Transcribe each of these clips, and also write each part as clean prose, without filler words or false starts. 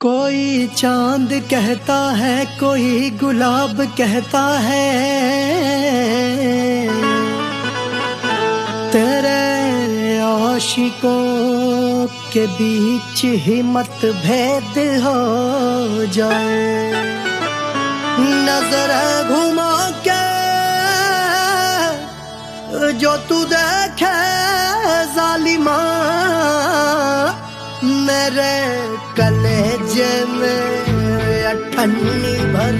कोई चांद कहता है, कोई गुलाब कहता है, तेरे आशिकों के बीच ही मतभेद हो जाए। नजर घुमा के जो तू देखे जालिमा, मेरे कलेजे में अठन्नी भर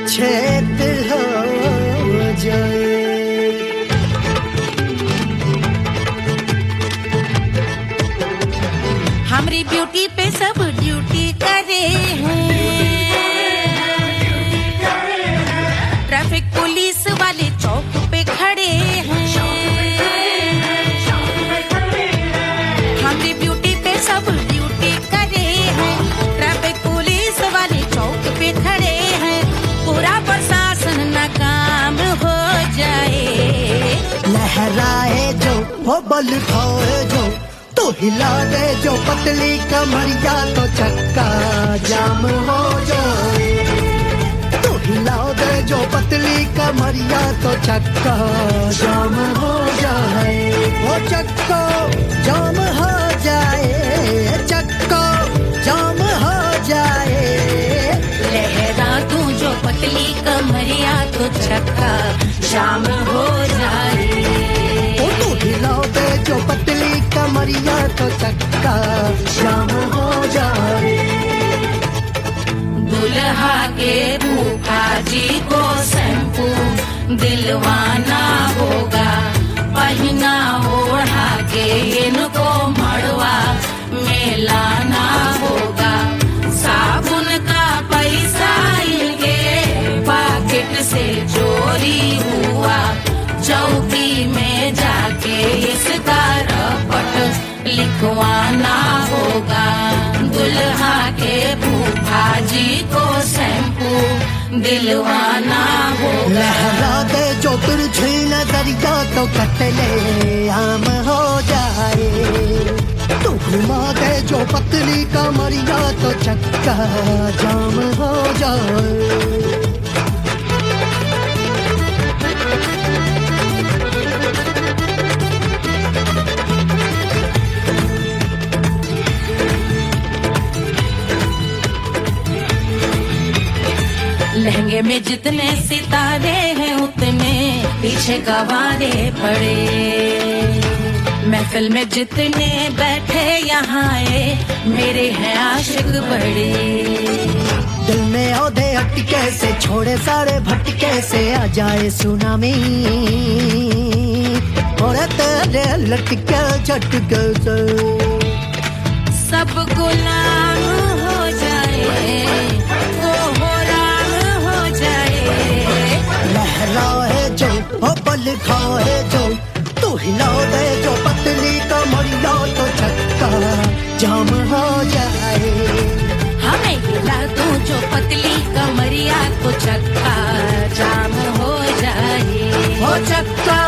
छेद हो जाए। हमारी ब्यूटी पे सब ड्यूटी करे हैं, ट्रैफिक पुलिस वाले चौक पे खड़े हैं। हमारी ब्यूटी पे सब ड्यूटी करे हैं, ट्रैफिक पुलिस वाले चौक पे खड़े हैं। पूरा प्रशासन नाकाम हो जाए। लहराए जो वो बल खाए जो, तो हिला दे जो पतली कमरिया, तो चक्का जाम हो जाए। तो हिला दे जो पतली कमरिया, तो चक्का जाम हो जाए। वो चक्का जाम हो जाए, चक्का जाम हो जाए। लहरा तू जो पतली कमरिया, तो चक्का जाम हो जाए। तो हिला दे जो पतली कमरिया, तो चक्का जाम हो जाए। दुल्हा के फूफा जी को शैम्पू दिलवाना होगा, पहना ओढ़ा के इनको मड़वा में लाना होगा। साबुन का पैसा इनके पॉकेट से चोरी हुआ, चौकी में जाके इसका रपट लिखवाना होगा। दुल्हा के फूफा जी को शैम्पू दिलवाना होगा। लहरा दे जो तिरछी नजरिया, तो कतले आम हो जाए। तू घुमा दे जो पतली कमरिया, तो चक्का जाम हो जाए। लहंगे में जितने सितारे हैं, उतने पीछे गवारे पड़े। महफिल में जितने बैठे यहाँ आए, मेरे हैं आशिक बड़े। दिल में औधे अटके से, छोड़े सारे भटके से, आ जाए सुनामी और तेरे लटके झटके से सब गुलाम हो जाए, वो हो राम हो जाए। लहराए जो वो बल खाए जो, तू हिला दे जो पतली कमरिया, तो चक्का जाम हो जाए। हमें हिला दूं जो पतली कमरिया, तो चक्का जाम हो जाए। वो चक्का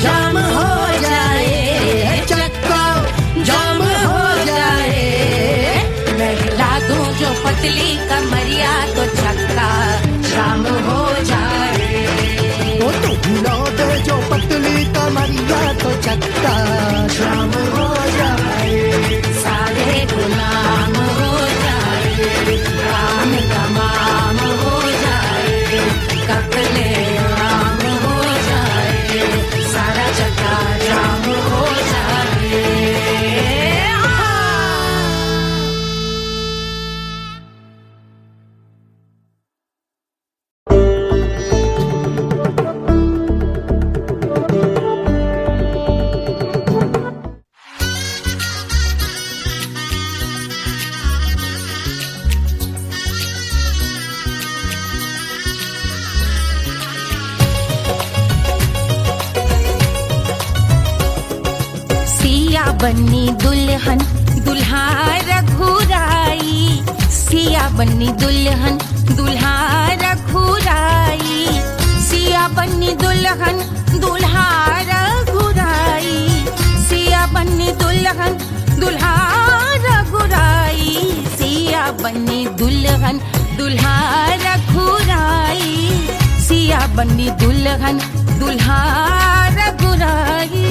जाम हो जाए, चक्का जाम हो जाए। मैं हिला दूं जो पतली कमरिया, तो चक्का जाम हो जाए। वो तू हिला दे जो पतली कमरिया, तो चक्का जाम हो जाए। सारे गुलाम हो जाए, काम तमाम हो जाए। कपले आम हो जाए, सारा चक्का जाम हो जाए। बन्नी दुल्हन दुल्हा रघुराई, सिया बन्नी दुल्हन दुल्हा रघुराई। सिया बन्नी दुल्हन दुल्हा रघुराई, सिया बन्नी दुल्हन दुल्हा रघुराई। सिया बनी दुल्हन दुल्हा रघुराई, सिया बनी दुल्हन दुल्हा रघुराई।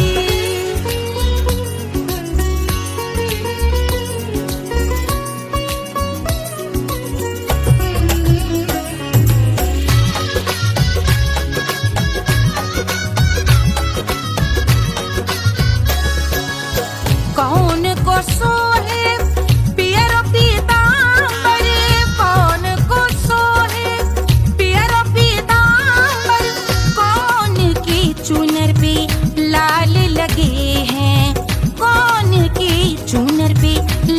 कौन को सोहे पियरो पीतांबर, कौन को सोहे पियरो पीतांबर, कौन की चुनर पे लाल लगे हैं, कौन की चुनर पे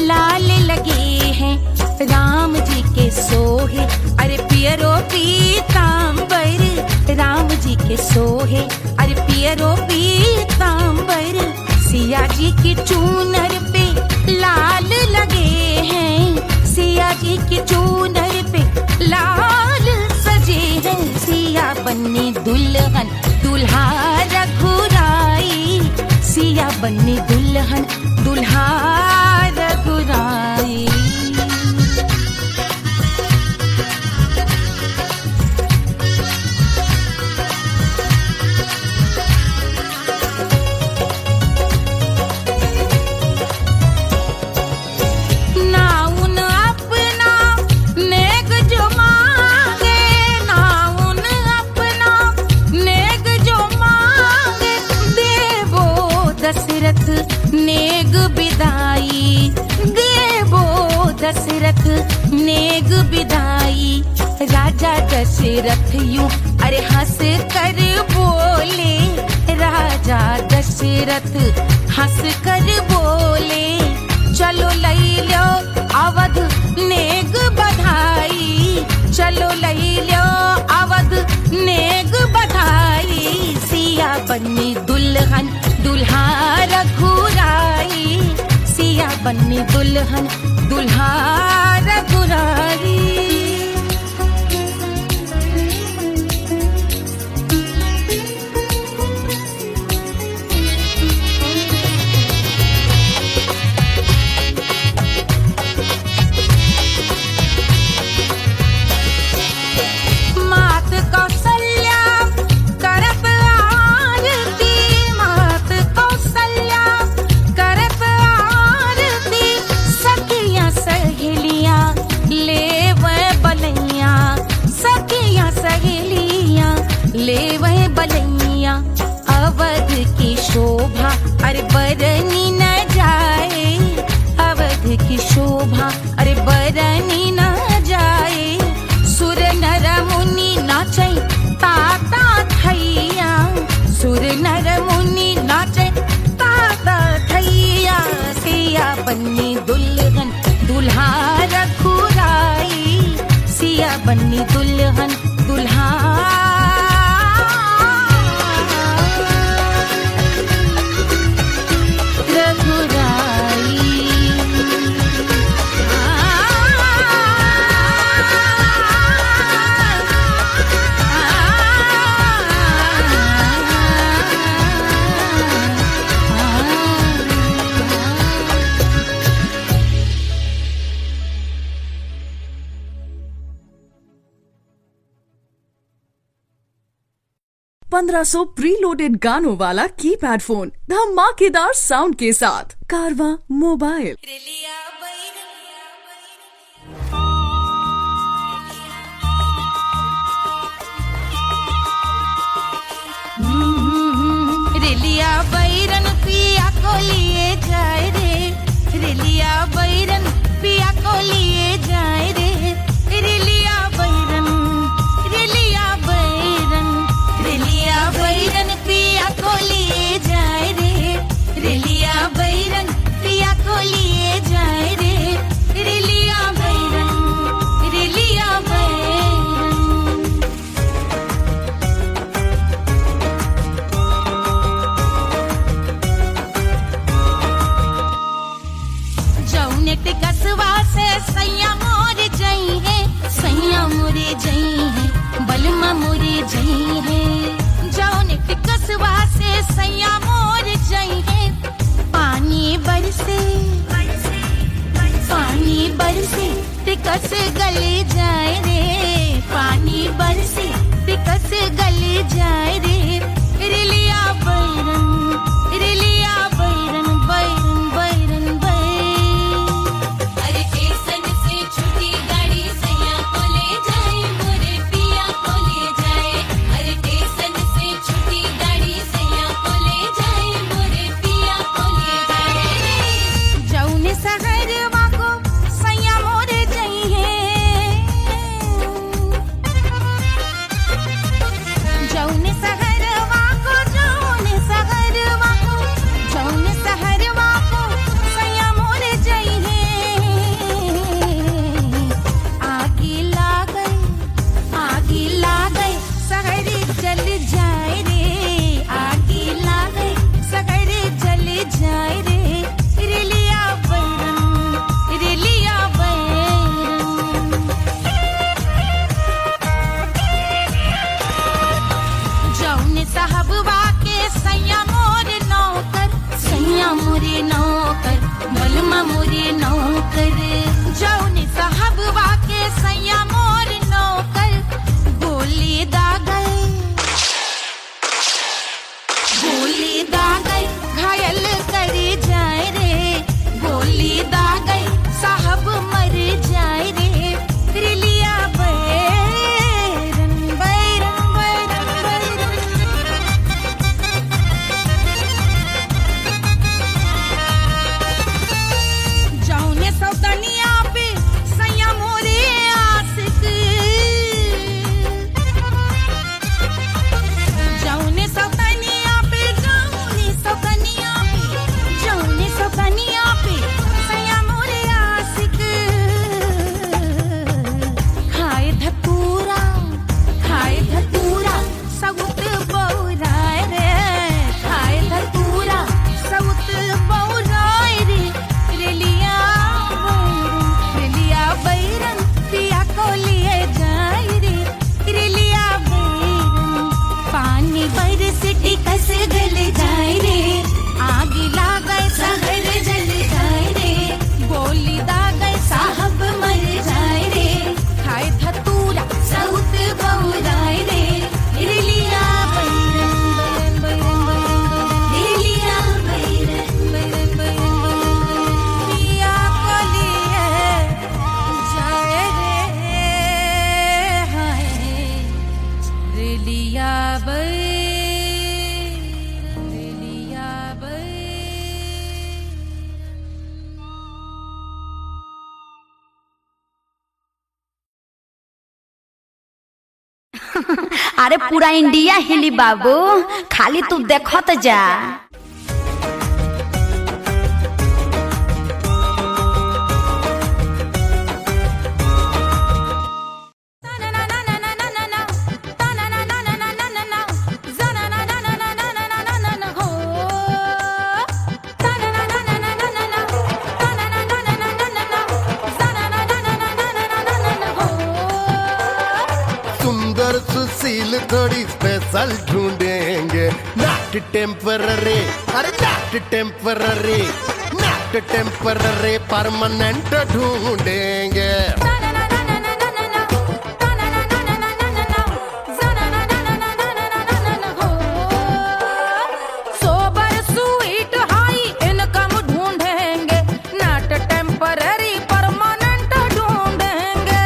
लाल लगे हैं। राम जी के सोहे अरे पियरो पीतांबर, राम जी के सोहे अरे पियरो पीतांबर, सिया जी की चूनर पे लाल लगे हैं, सिया जी की चूनर पे लाल सजे हैं। सिया बनी दुल्हन दुल्हा रघुराई, सिया बनी दुल्हन दुल्हा रघुराई। नेग बिदाई देवो दशरथ नेग बिदाई, राजा दशरथ यूं अरे हंस कर बोले, राजा दशरथ हंस कर बोले, चलो लई लो अवध नेग बधाई, चलो लई लो अवध नेग बधाई। सिया बनी दुल्हन दुल्हा रघुराई, सिया बनी दुल्हन दुल्हा रघुराई। ले वह बलैया अवध की शोभा अरे बरनी न जाए, अवध की शोभा अरे बरनी न जाए। सुर नर मुनि नाचे ताता थैया, सुर नर मुनि नाचे ताता थैया। सिया बनी दुल्हन दुल्हा रघुराई, सिया बनी दुल्हन दुल्हा ₹1500 प्रीलोडेड गानों वाला कीपैड फोन धमाकेदार साउंड के साथ कारवा मोबाइल। रेलिया बैरन पिया को लिए जाए रे, रेलिया बैरन पिया को लिए जाए रे, रेलिया बैरन रेलिया बैरन रेलिया बैरन पिया को लिए जाए रे, रेलिया बैरन पिया को लिए जाए रे। टिकस गली जाए रे, पानी बरसे टिकस गली जाए रे, रिलिया बैरन बैरन बैरन बैरन। अरे स्टेशन से छुट्टी गाड़ी सैया को ले जाए, मोरे पिया को ले जाए। अरे स्टेशन से छुट्टी गाड़ी सैया को ले जाए, मोरे पिया को ले जाए। जौने सहरवा को सैया मोरे जइहे, जौने सहरवा को सैया मोरे जइहे। आगी लागई सहरी जल जाए रे, आगी लागई सहरी जल जाए रे, रिलिया बैरन जौने साहबवा के सैया मोरे नौकर मलमा मोरे नौकर, जौने साहबवा के सैया मोरे नौकर, गोली दागल घायल करी जाए रे, गोली दागल साहब मर जाए रे, रिलिया बैरन बैरन बैरन। जौने सौतनिया पे सैया मोरे आशिक, जौने सौतनिया पे सैया मोरे आशिक, खाए धतूरा सउत बौराए रे, खाए धतूरा सउत बौराए रे, रिलिया बैरन पिया को लिए जाए रे, रिलिया बैरन। पानी बरस टिकस गल जाए रे, आगी लागई सहर जल जाए रे, गोली दागई साहब मर जाए रे, खाए धतूरा सउत बौराए रे, रिलिया बैरन रिलिया बैरन पिया को लिए जाए रे, हाय रिलिया बैरन। अरे पूरा इंडिया हिली बाबू, खाली तू देखत जा। सुंदर सुशील थोड़ी स्पेशल ढूंढेंगे, नॉट टेम्पररी, अरे not temporary, not temporary permanent ढूंढेंगे। सोबर स्वीट हाई इनकम ढूंढेंगे, नॉट टेम्पररी परमानेंट ढूंढेंगे।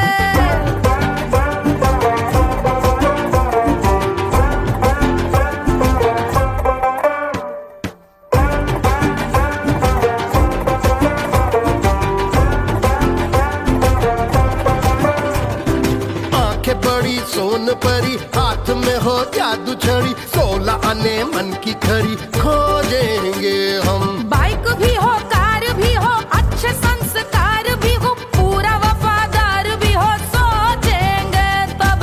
आंखें बड़ी सोन परी, हाथ में हो जादू छड़ी, 16 आने मन की खरी खोजेंगे हम। बाइक भी हो कार भी हो, अच्छे संस्कार भी हो, पूरा वफादार भी हो, सोचेंगे तब।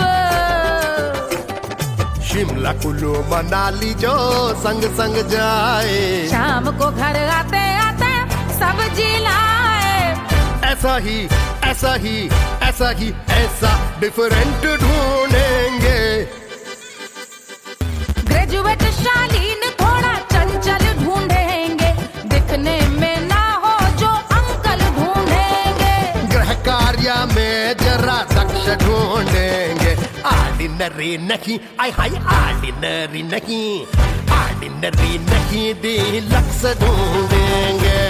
शिमला कुल्लू मनाली जो संग संग जाए, शाम को घर आते आते सब्जी लाए, ऐसा ही ऐसा ही ऐसा ही ऐसा डिफरेंट ढूंढेंगे। ग्रेजुएट शालीन थोड़ा चंचल ढूंढेंगे, दिखने में ना हो जो अंकल ढूंढेंगे। गृह कार्य में जरा दक्ष ढूंढेंगे। ऑर्डिनरी नहीं, आय हाय ऑर्डिनरी नहीं, ऑर्डिनरी नहीं डीलक्स ढूंढेंगे।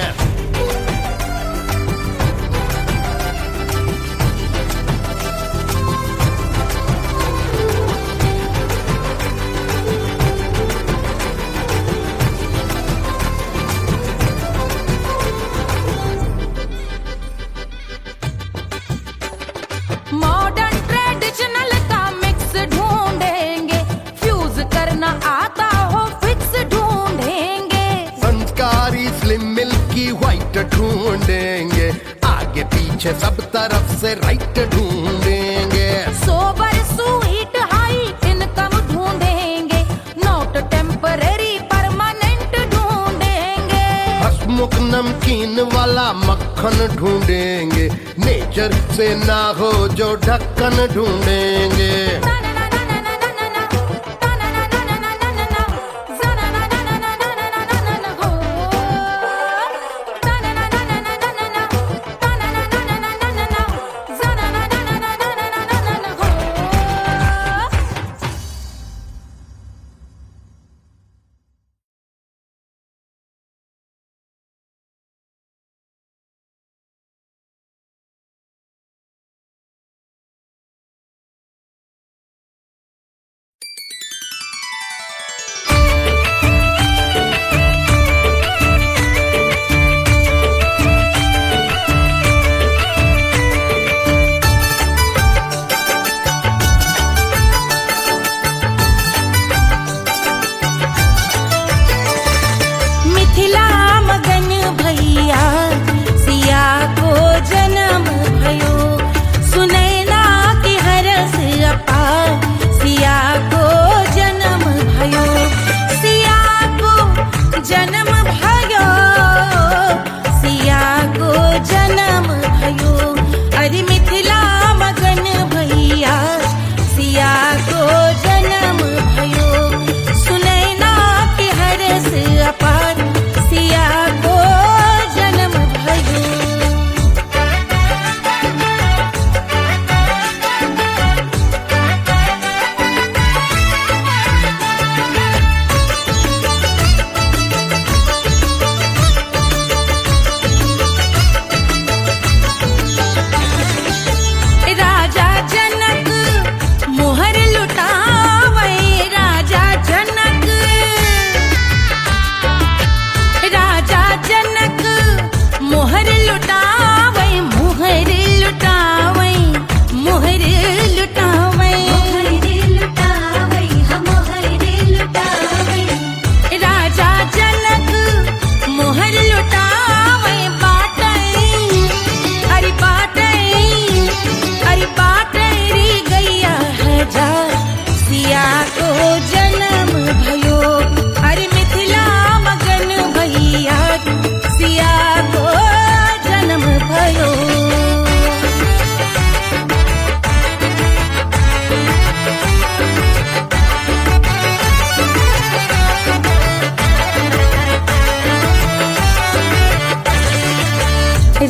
मॉडर्न ट्रेडिशनल का मिक्स ढूंढेंगे, फ्यूज करना आता हो फिक्स ढूंढेंगे। संस्कारी स्लिम मिल्की व्हाइट ढूंढेंगे, आगे पीछे सब तरफ से राइट ढूंढेंगे। सोबर स्वीट हाई इनकम ढूंढेंगे, नोट टेम्पररी परमानेंट ढूंढेंगे। हसमुख नमकीन वाला मक्खन ढूंढेंगे, नेचर से ना हो जो ढक्कन ढूंढेंगे।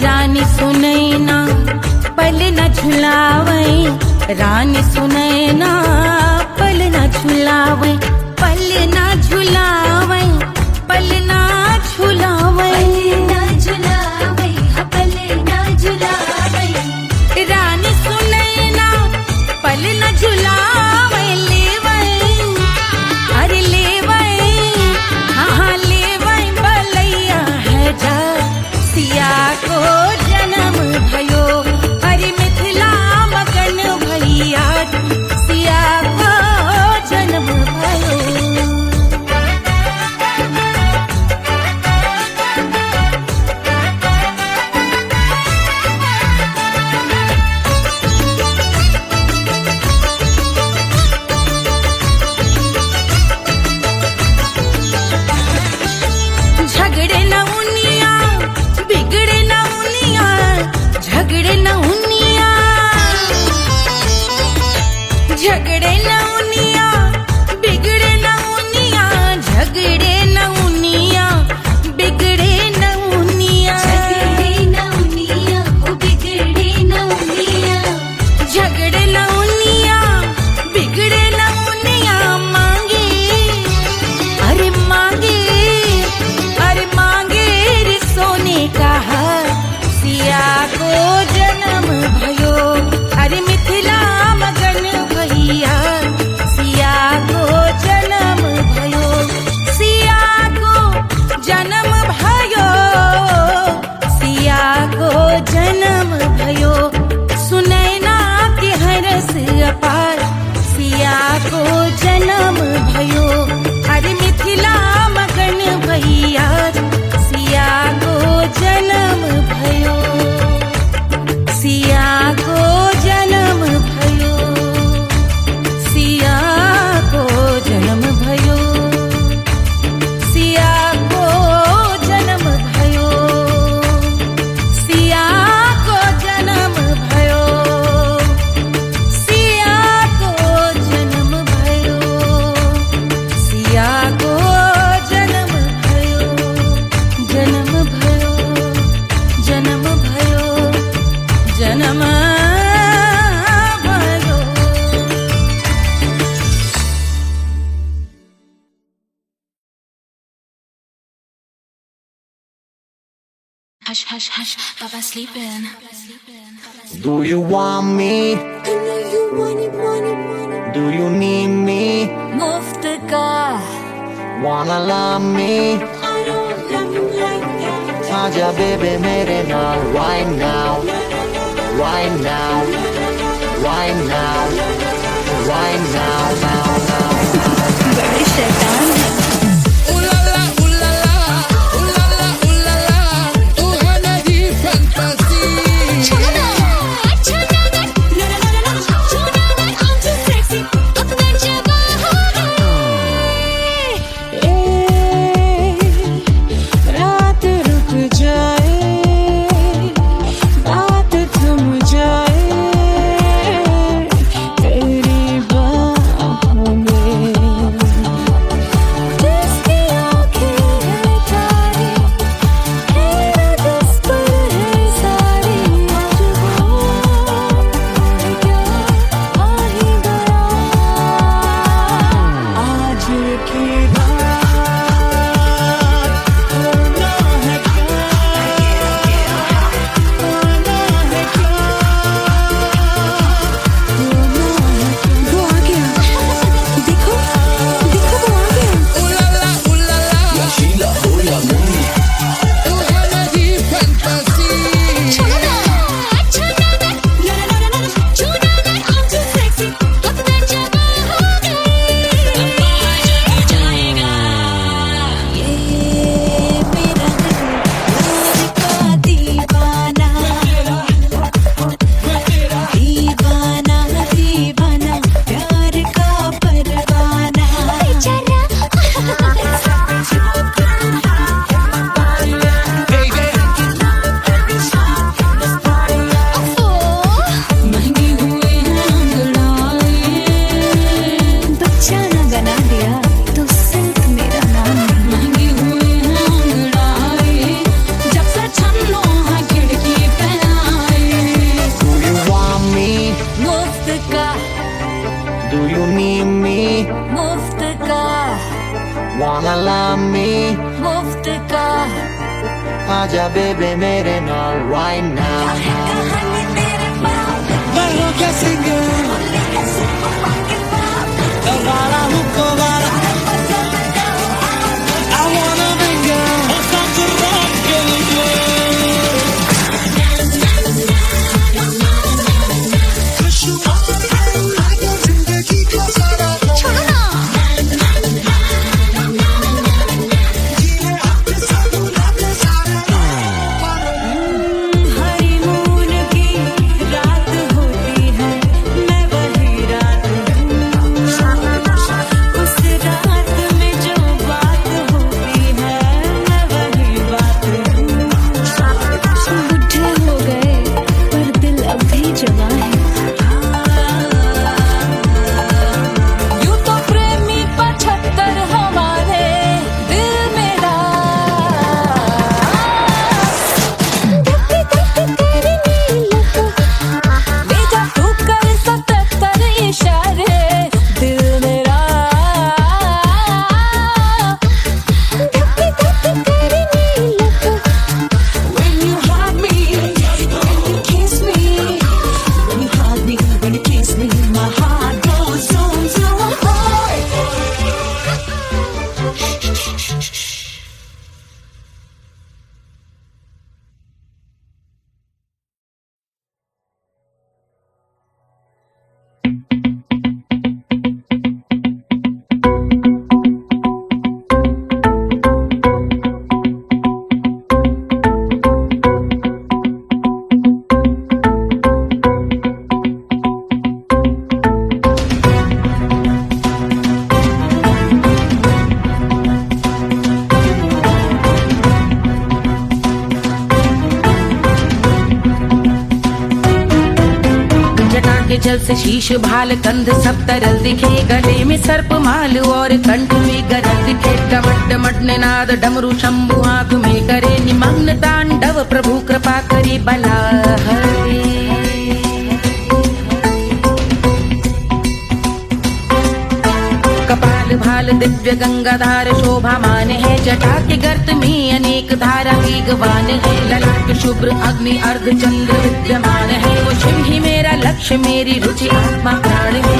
रानी सुनैना पल न झुलावे, रानी सुनैना पल न झुलावे, पल न झुलावे, पल न झुलावे, पल न झुलावे। रानी सुनैना पल न झुलावे, लेवै अरे लेवै, हाँ लेवै बलैया है जा सिया को जन्म भयो, हरि मिथिला मगन भैया सिया को जन्म भयो। नमः भगो। Hush, hush, hush, Baba sleeping. Do you want me? Do you need me? मुफ्त का Wanna love me? आजा बेबे मेरे नाल right now, right now, right now, right now, now, now. बड़े शैतान हैं। Wanna love me? मुफ्त का आजा बेबे मेरे नाल right now. Barro que singer, Elvara Mukovara. I wanna bring her some to rock and roll. Push you up like a zindagi ka sara. Honeymoon की रात होती है, मैं वही रात हूँ। उस रात में जो बात होती है, मैं वही बात हूँ। बुढ़े हो गए पर दिल अब भी जवान है। यूं तो प्रेमी 75 हमारे दिल मेरा भेजा तू कर 77 इशारे दिल मेरा When you hug me, when you kiss me, when you hug me, when you kiss me, my heart goes zoom zoom. जटा के जल से शीश भाल कंध सब तरल दिखे, गले में सर्प माल और कंठ में गरज दिखे। डमट डमट निनाद डमरू शंभु हाथ में करे निमग्न तांडव, प्रभु कृपा करे बला हरे। दिव्य गंगाधार शोभामान है। जटा के गर्त में अनेक धारा वेगवान है। ललाट शुभ्र अग्नि अर्ध चंद्र विद्यमान है। वो शिव ही मेरा लक्ष्य मेरी रुचि आत्मा प्राण है।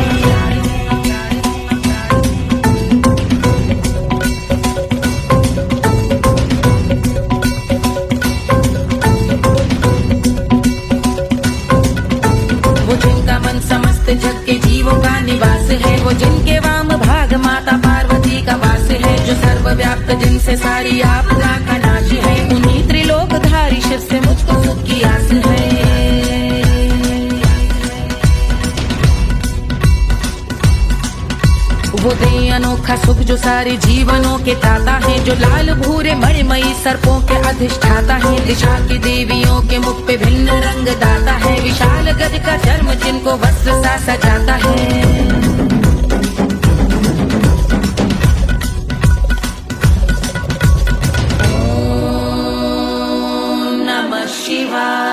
जग के जीवों का निवास है। वो जिनके वाम भाग माता पार्वती का वास है। जो सर्वव्याप्त जिनसे सारी आपदा का नाश है। उन्हीं त्रिलोकधारी शिव से मुझको सुख की आस है। वो दे अनोखा सुख जो सारे जीवनों के दाता है। जो लाल भूरे मणिमयी सर्पों के अधिष्ठाता है। दिशा की देवियों के मुख पे भिन्न रंग दाता है। विशाल गज का चर्म जिनको वस्त्र सा सजाता है। ओम नमः शिवाय।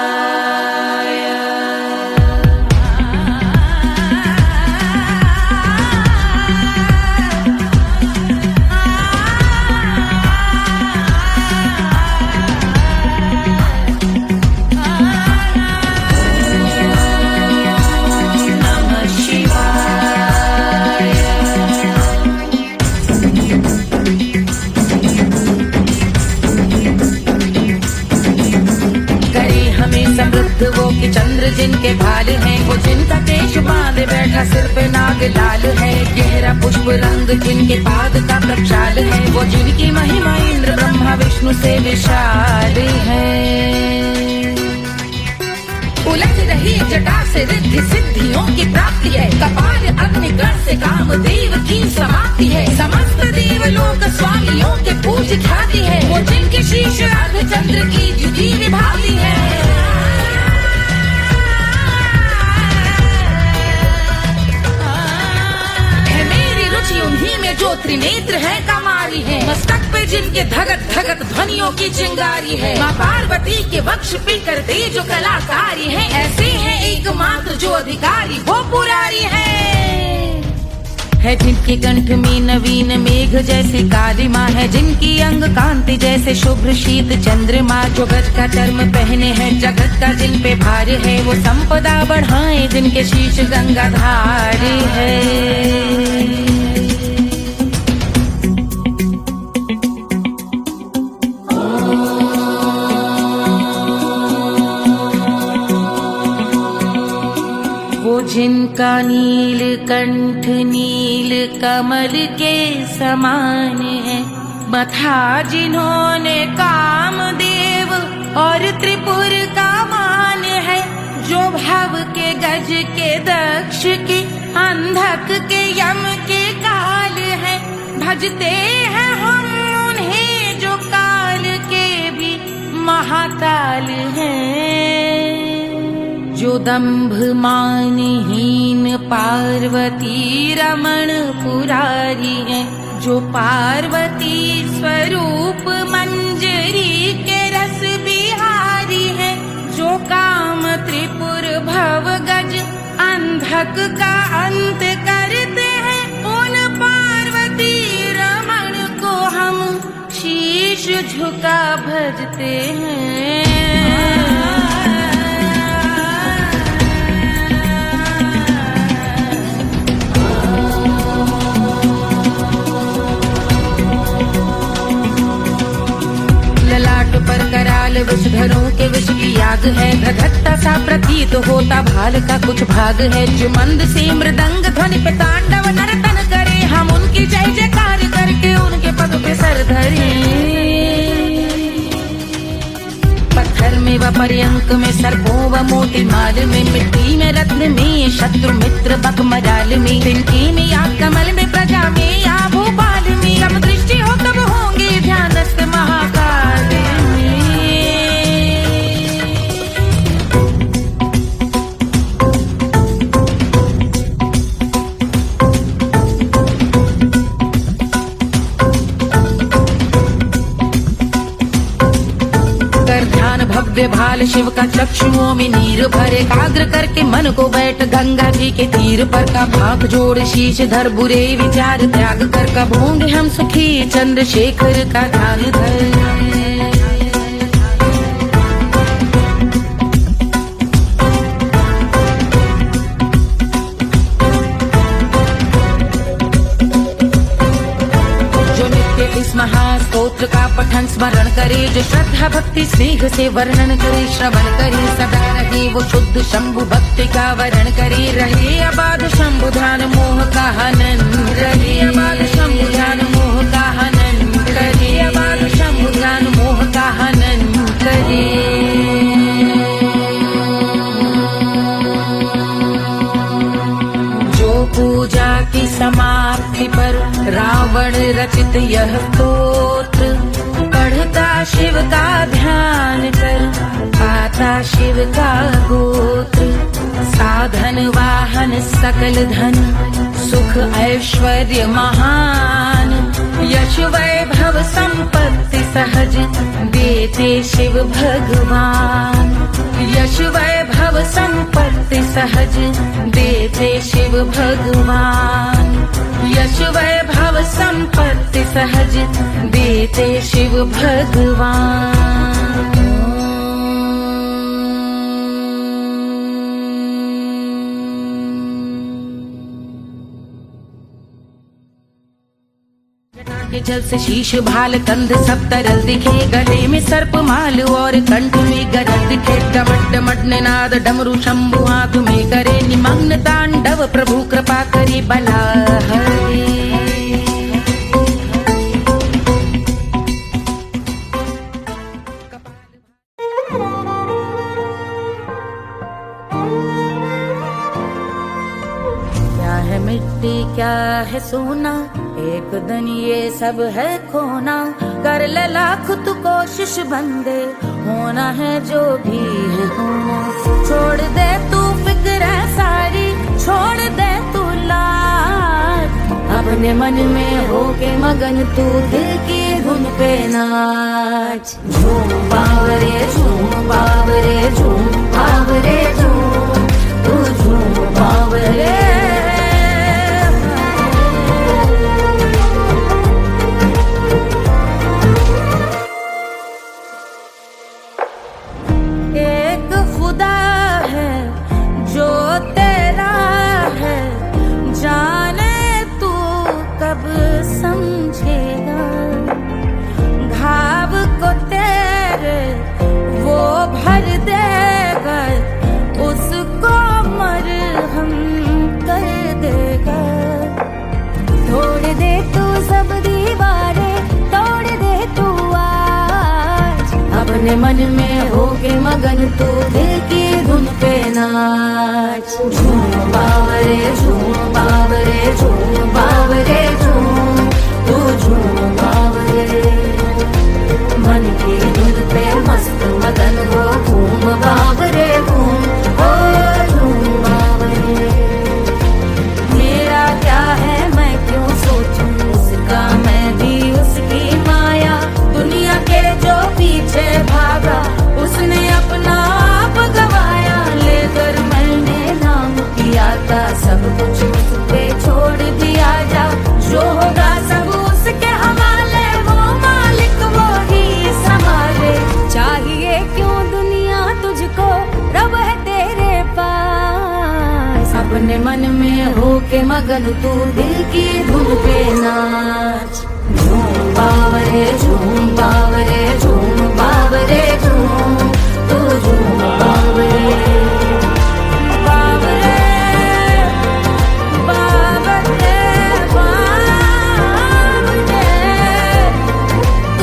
वो कि चंद्र जिनके भाल हैं। वो जिनका केश बांधे बैठा सिर पे नाग लाल है। गहरा पुष्प रंग जिनके पाद का प्रक्षाल है। वो जिनकी महिमा इंद्र ब्रह्मा विष्णु से विशाल है। उलझ रही जटा से रिद्धि सिद्धियों की प्राप्ति है। कपाल अग्निगण से कामदेव की समाप्ति है। समस्त देवलोक स्वामियों के पूज ख्याति है। वो जिनके शीश अर्ध चंद्र की जुदी विभाति है। उन्हीं में जो त्रिनेत्र है कमारी है। मस्तक पे जिनके धगत धगत ध्वनियों की चिंगारी है। माँ पार्वती के वक्ष पे करते जो कलाकारी है। ऐसे है एकमात्र जो अधिकारी वो पुरारी है। जिनके कंठ में नवीन मेघ जैसे काली माँ है। जिनकी अंग कांति जैसे शुभ्र शीत चंद्रमा। जो गज का चर्म पहने हैं जगत का जिन पे भार है। वो संपदा बढ़ाए जिनके शीश गंगाधार है। जिनका नील कंठ नील कमल के समान है। मथा जिन्होंने कामदेव और त्रिपुर का मान है। जो भव के गज के दक्ष के अंधक के यम के काल है। भजते हैं हम उन्हें जो काल के भी महाकाल हैं। जो दंभ मानहीन पार्वती रमण पुरारी है। जो पार्वती स्वरूप मंजरी के रस बिहारी है। जो काम त्रिपुर भव गज अंधक का अंत करते हैं। उन पार्वती रमण को हम शीश झुका भजते हैं। पर कराल विषधरों के विष की याग है। धधकता सा प्रतीत होता भाल का कुछ भाग है। जो मंद से मृदंग ध्वनि पे तांडव नर्तन करे। हम उनकी जय जयकार करके उनके पद पे सर धरे। पत्थर में व पर्यंक में सर्पों व मोती माल में। मिट्टी में रत्न में शत्रु मित्र बकमराल में। तिनके में या कमल में प्रजा में या भोपाल में। अब दृष्टि हो तब होंगे ध्यानस्थ महाकाल में। भव्य भाल शिव का चक्षुओं में नीर भर एकाग्र करके मन को बैठ गंगा जी के तीर पर का भाग जोड़ शीश धर बुरे विचार त्याग कर कब होंगे हम सुखी चंद्रशेखर का ध्यान धर। इस महास्तोत्र का पठन स्मरण करे, जो श्रद्धा भक्ति स्नेह से वर्णन करे, श्रवण करे सदा रहे वो शुद्ध शंभु भक्ति का वर्ण करे, रहे अबाध शंभु ध्यान मोह का हनन, रहे अबाध शंभु ध्यान मोह का हनन, रहे अबाध शंभु ध्यान मोह का हनन करे। पूजा की समाप्ति पर रावण रचित यह स्तोत्र पढ़ता शिव का ध्यान कर, पाता शिव का गोत्र, साधन वाहन सकल धन सुख ऐश्वर्य महान, यश वैभव संपत्ति सहज देते शिव भगवान, यश वैभव संपत्ति सहज देते शिव भगवान, यश वैभव संपत्ति सहज देते शिव भगवान। के जल से शीश भाल कंध सब तरल दिखे, गले में सर्प माल और कंठ में गरज दिखे, डमट डमट निनाद डमरू शंभु हाथ में करे, निमग्न तांडव प्रभु कृपा करे बला हरे। क्या है मिट्टी क्या है सोना, एक दिन ये सब है खोना, कर ले लाख तू कोशिश बंदे, होना है जो भी है होना, छोड़ दे तू फिक्र सारी, छोड़ दे तू लाज, अपने मन में होके मगन तू दिल की धुन पे नाच, झूम बावरे झूम बावरे झूम बावरे झूम, तू झूम बावरे। अपने मन में होके मगन तू दिल की धुन पे नाच, झूम बावरे झूम बावरे झूम बावरे झूम, तू झूम बावरे, मन की धुन पे मस्त मगन हो घूम बावरे घूम, ओ झूम बावरे। मेरा क्या है मैं क्यों सोचूं उसका, मैं भी उसकी माया, दुनिया के जो पीछे भागा उसने अपना आप गवाया, लेकर मैंने नाम किया था सब कुछ उस पे छोड़ दिया, जा जो होगा सब उसके हवाले, वो मालिक वो ही संभाले, चाहिए क्यों दुनिया तुझको, रब है तेरे पास, अपने मन में होके मगन तू दिल की धुन पे नाच, झूम बावरे झूम बावरे झूम बावरे झूम, तू झूम बावरे बावरे बावरे बावरे, तू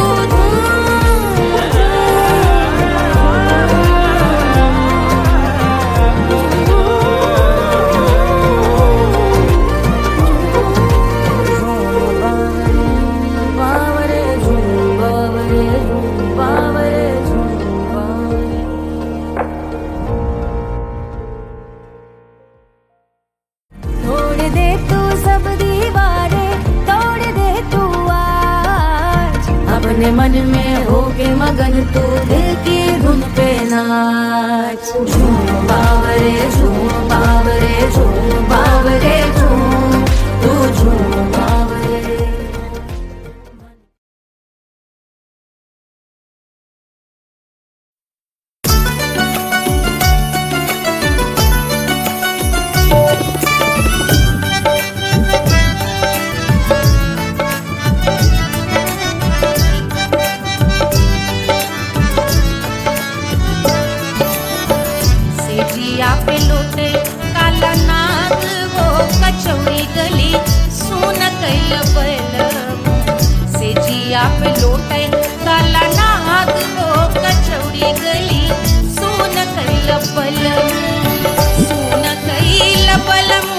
अपने मन में होके मगन तू दिल की धुन धुन पे नाच। झूम बावरे झूम बावरे झूम बावरे झूम, तू झूम बावरे। सेजिया पे लोटे काला नाग वो कचौड़ी गली सुन कैल बलम। सेजिया पे लोटे काला नाग वो कचौड़ी गली सुन कैल बलम। सुन कैल बलम,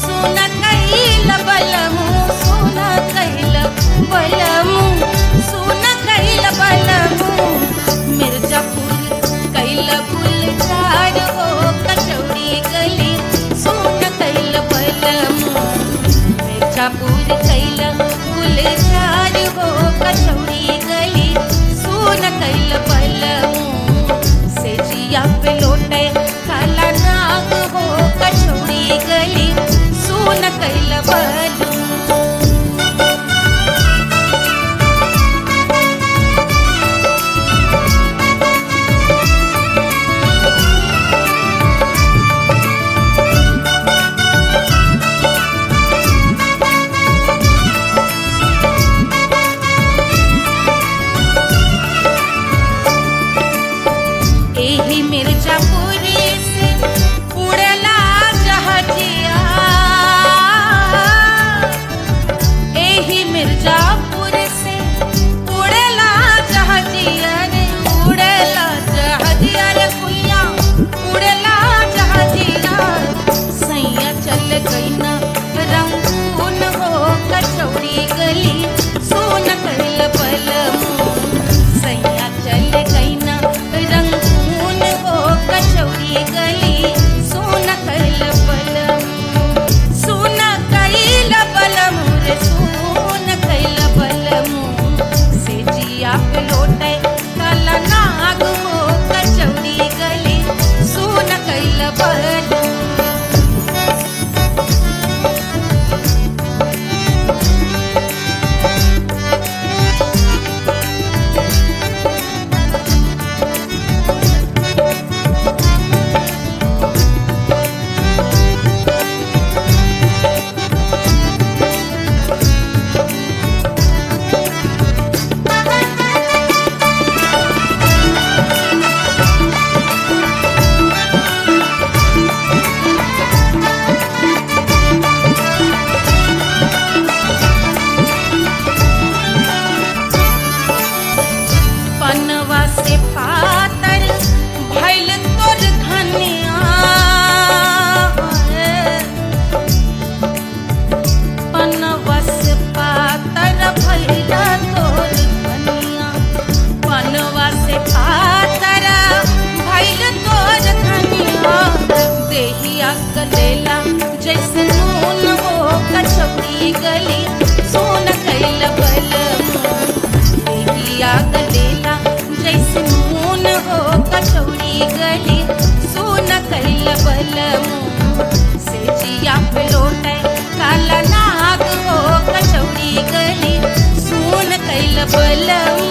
सुन कैल बलम, सुन कैल बलम, सुन कैल बलम। मिर्जापुर कैल गुलजार हो कचौड़ी गली सुन कैल बलम। मिर्जापुर कैल गुलजार हो कचौड़ी गली सुन कैल बलम। सेजिया पे लोटे काला नाग हो कचौड़ी गली सुन कैल बलम। एही मिर्जापुर से उड़ला जहाजिया, एही मिर्जापुर से उड़ला जहाजिया रे, उड़ला जहाजिया रे कुइया, उड़ला जहाजिया। सैया चल गई न रंगून हो कचौड़ी गली सुन कैल बलम। सैया चल गई न रंगून हो कचौड़ी गली सुन कैल बलम। सुन कैल बलम रे सुन कैल बलम। सेजिया पे लोटे काला नाग हो कचौड़ी गली सुन कैल बलम। पनवा से पातर भइल तोर धनिया, पनवा से पातर भइल तोर धनिया। पनवा से पातर भइल तोर धनिया। देहिया कलेला जैसे नून हो कचौड़ी गली सुन कैल बलम। देहिया कलेला जैसे नून हो कचौड़ी गली सुन कैल बलम। सेजिया पे लोटे काला नाग हो कचौड़ी गली सुन कैल बलम।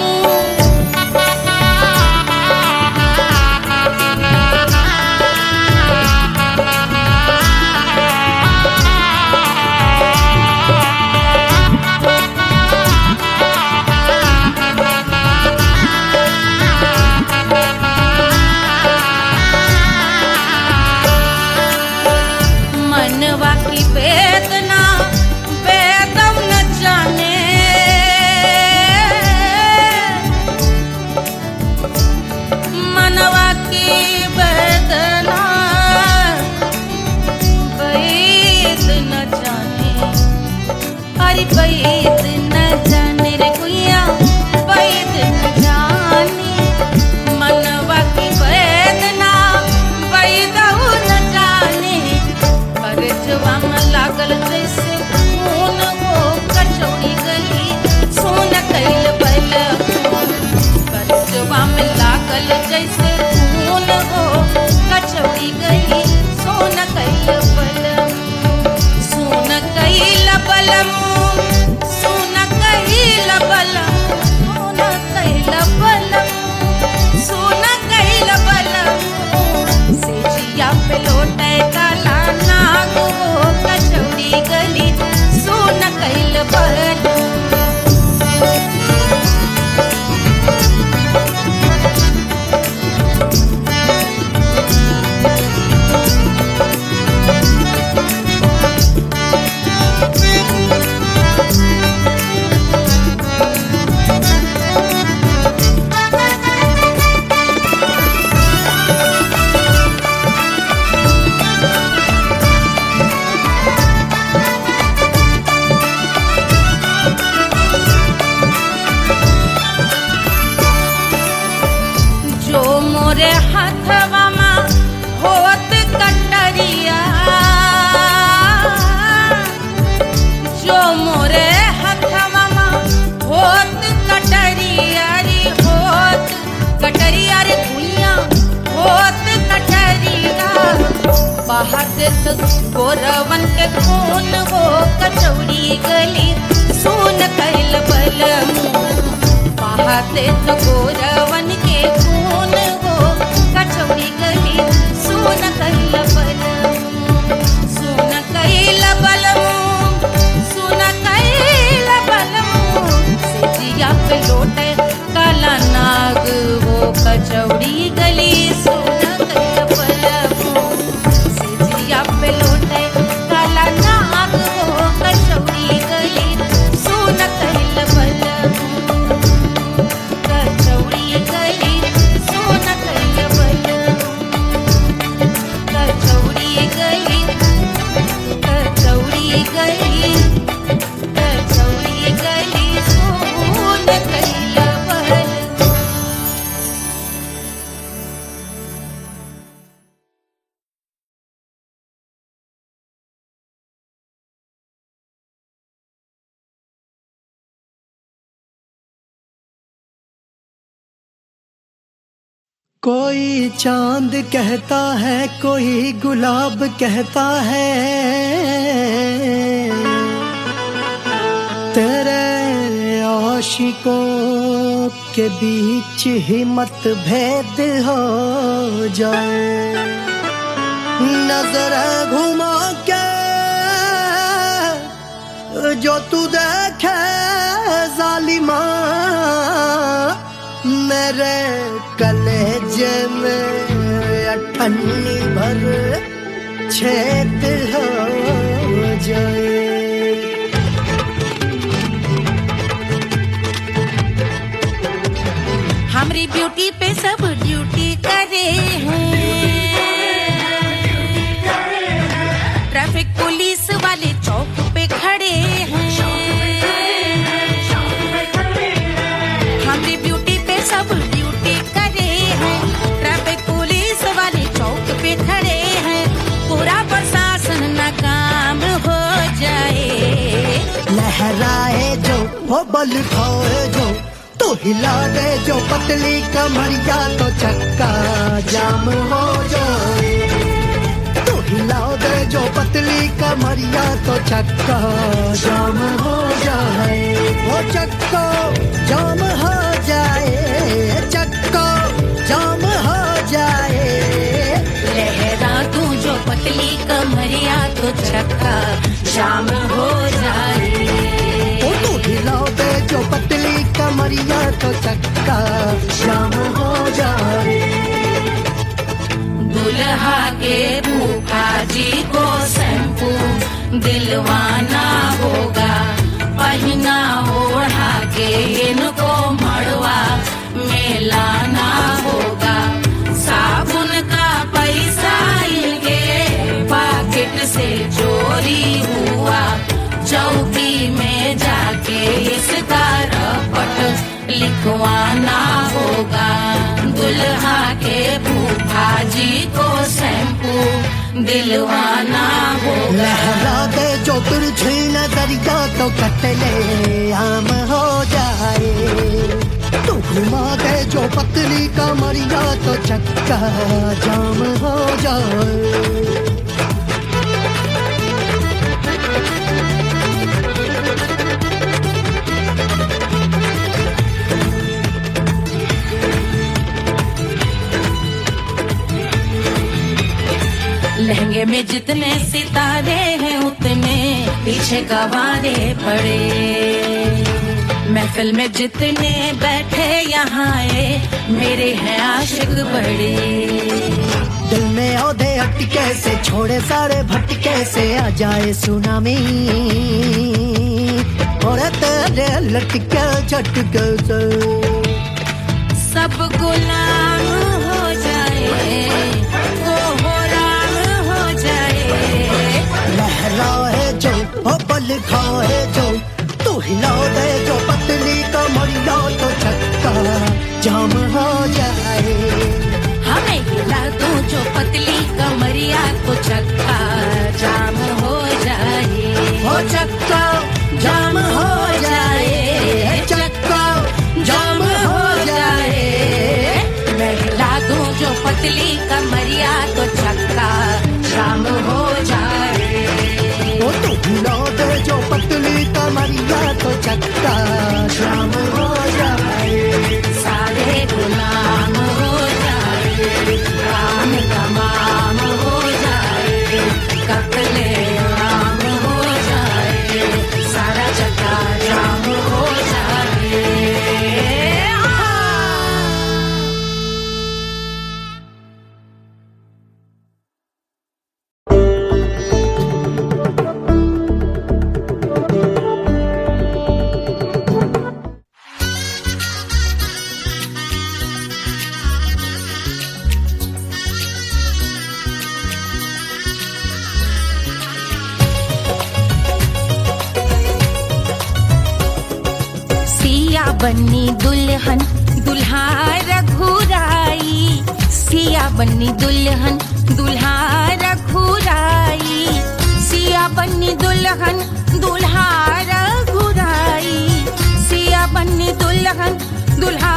बहाते तो गोरवन के खून वो कचौड़ी गली सोन कैल बलमू बहाते तो गोरवन के खून वो कचौड़ी गली सोन कैल बलमू सोन कैल बलमू सोन कैल बलमू सिजिया पे लोटे काला नाग वो कचौड़ी गली सोन कैल बलमू सिजिया पे लोटे काला नाग वो कचौड़ी गली सोन कैल बलमू कचौड़ी गली सोन कैल बलमू कचौड़ी गली कचौड़ी गली कचौड़ी गली सोन कैल बलमू। कोई चांद कहता है कोई गुलाब कहता है तेरे आशिकों के बीच ही मतभेद हो जाए नजर घुमा के जो तू देखे जालिमा मेरे कलेजे में अठन्नी भर छेद हो जाए। हमारी ब्यूटी पे सब ड्यूटी करे हैं ट्रैफिक पुलिस वाले चौक पे खड़े हैं हमारी ब्यूटी पे सब ड्यूटी करे हैं ट्रैफिक पुलिस वाले चौक पे खड़े हैं पूरा प्रशासन नाकाम हो जाए लहराए जो वो बल खाए जो तो हिला दे जो पतली कमरिया तो चक्का जाम हो जाए तो हिला दे जो पतली कमरिया तो चक्का जाम हो जाए वो चक्का जाम हो जाए चक्का जाम हो जाए लहरा तू जो पतली कमरिया तो चक्का जाम हो जाए ओ तो हिला दे जो पतली कमरिया तो चक्का जाम हो जाए। दुल्हा के फूफा जी को शैम्पू दिलवाना होगा पहना ओढ़ा के इनको मड़वा में लाना होगा साबुन का पैसा इनके पाकिट से चोरी हुआ चौकी में जाके इसका रपट लिखवाना होगा दुल्हा के फूफा जी को शैम्पू दिलवाना होगा लहरा दे जो तुरझी नजरिया तो कतले आम हो जाए तू घुमा दे जो पतली कमरिया तो चक्का जाम हो जाए। लहंगे में जितने सितारे हैं उतने पीछे गवारे पड़े महफिल में जितने बैठे यहाँ आए मेरे हैं आशिक बड़े दिल में औधे अटके से छोड़े सारे भटके से आ जाए सुनामी और तेरे लटके झटके से सब गुलाम हो जाए वो राम हो जाए लहराए जो ओ बल खाए जो तू हिला दे जो पतली कमरिया तो चक्का जाम हो जाए हमें हिला दो जो पतली कमरिया तो चक्का जाम हो जाए ओ चक्का जाम हो जाए चक्का जाम हो जाए मैं हिला दूं जो पतली कमरिया तो चक्का जाम चक्का जाम हो जाए। सारे गुलाम हो जाए, काम तमाम हो जाए, कत्ले आम हो जाए, सारा चक्का जाम हो जाए। सिया बन्नी दुल्हन दुल्हा रघुराई, सिया बन्नी दुल्हन दुल्हा रघुराई, सिया बन्नी दुल्हन दुल्हा रघुराई, सिया बन्नी दुल्हन दुल्हा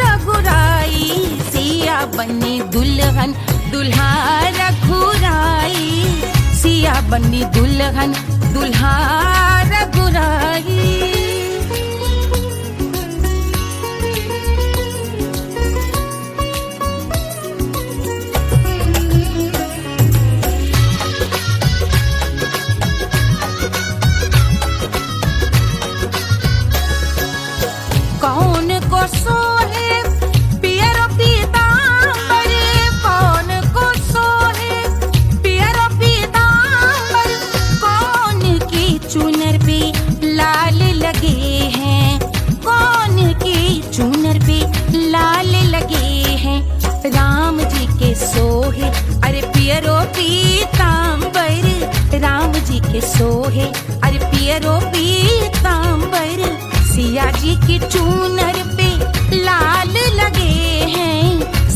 रघुराई, सिया बन्नी दुल्हन दुल्हा रघुराई, सिया बन्नी दुल्हन दुल्हा रघुराई। कौन को सोहे पियरो पीतांबर, कौन को सोहे पियरो पीतांबर, कौन की चुनर पे लाल लगे हैं, कौन की चुनर पे लाल लगे हैं, राम जी के सोहे अरे पियरो पीतांबर, राम जी के सोहे अरे पियरो पीतांबर, सिया जी की चूनर पे लाल लगे हैं,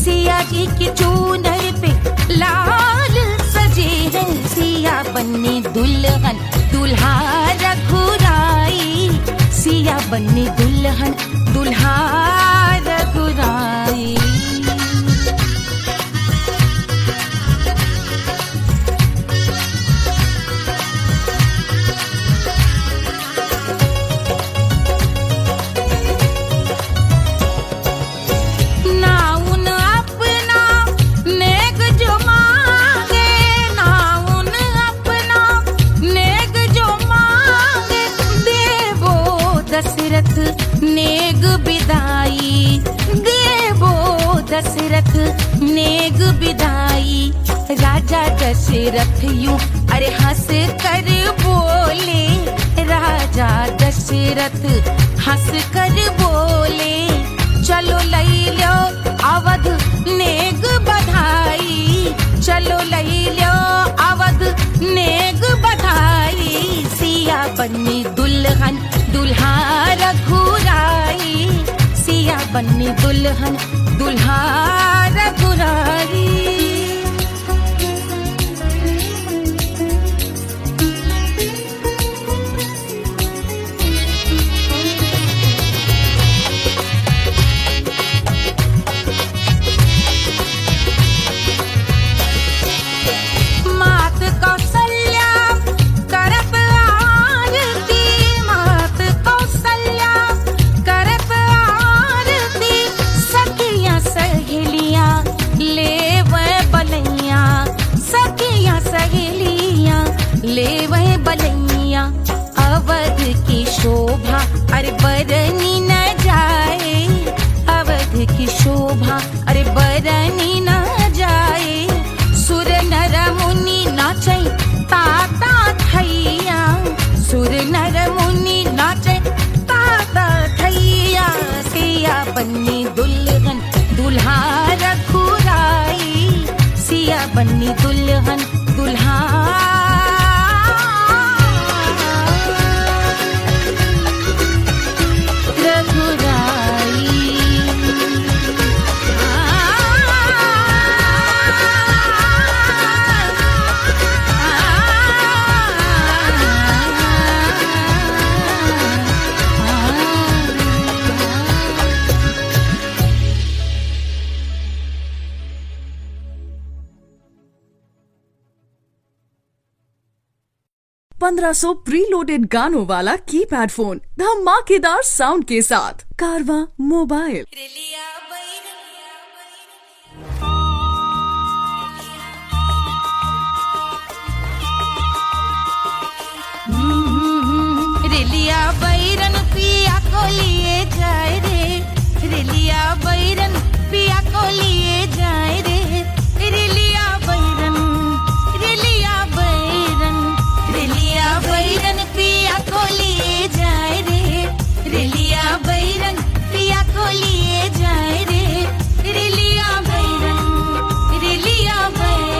सिया जी की चूनर पे लाल सजे हैं, सिया बन्नी दुल्हन दुल्हा रघुराई, सिया बन्नी दुल्हन दुल्हा रघुराई। नेग बिदाई देवो दशरथ नेग बिदाई, राजा दशरथ यूं अरे हंस कर बोले, राजा दशरथ हंस कर बोले, चलो लई लो अवध नेग बधाई, चलो लई लो अवध नेग बधाई, सिया बन्नी दुल्हन दुल्हा रघुराई, सिया बन्नी दुल्हन दुल्हा रघुराई। मात कौशल्या करत आरती, मात कौशल्या करत आरती, सखियां सहेलियां लेवे बलैया, सखियां सहेलियां लेवे बलैया, अवध की शोभा अरे बरनी न जाए, अवध की शोभा अरे बरनी न जाए, सुर नर मुनि नाचे ताता थैया, सुर नर मुनि नाचे ताता थैया, सिया बन्नी दुल्हन दुल्हा रघुराई, सिया बन्नी दुल्हन दुल्हा 1500 प्रीलोडेड गानों वाला कीपैड फोन धमाकेदार साउंड के साथ कारवा मोबाइल। रेलिया बैरन पिया को लिए जाए रे, रेलिया बैरन पिया को लिए जाए रे, रेलिया बैरन, रेलिया बैरन, रेलिया बैरन पिया को लिए जाए रे, रेलिया बैरन पिया को लिए जाए रे, रेलिया बैरन, रेलिया बैरन।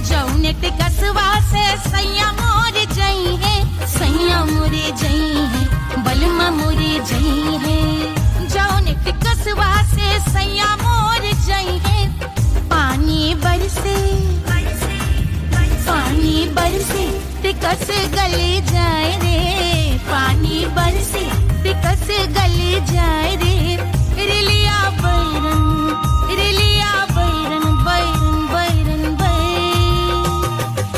जौनेट कसवा से सैया मोर जई है, सैया मोरे जई है, बलमा मोरे जई है। जौनेट कसवा से सैया मोर जई है, पानी बरसे, पानी बरसे टिकस गले जाए रे, पानी बरसे टिकस गले जाए रे, रेलिया बैरन, रेलिया बैरन, बैरन बैरन बैरन।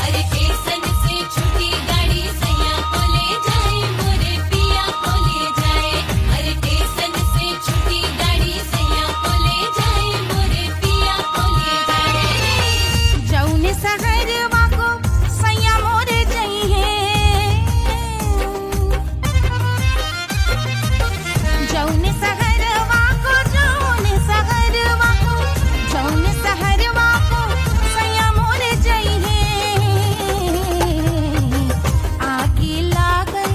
अरे स्टेशन से छूटी गाड़ी सैया को ले जाए मोरे पिया को ले जाए, अरे स्टेशन से छूटी गाड़ी सैया को ले जाए मोरे पिया को ले जाए। जौने सहरवा को सैया मोरे जई है, जौने सहरवा को, जौने सहरवा को, जौने सहरवा को सैया मोरे जई है। आगी लागल,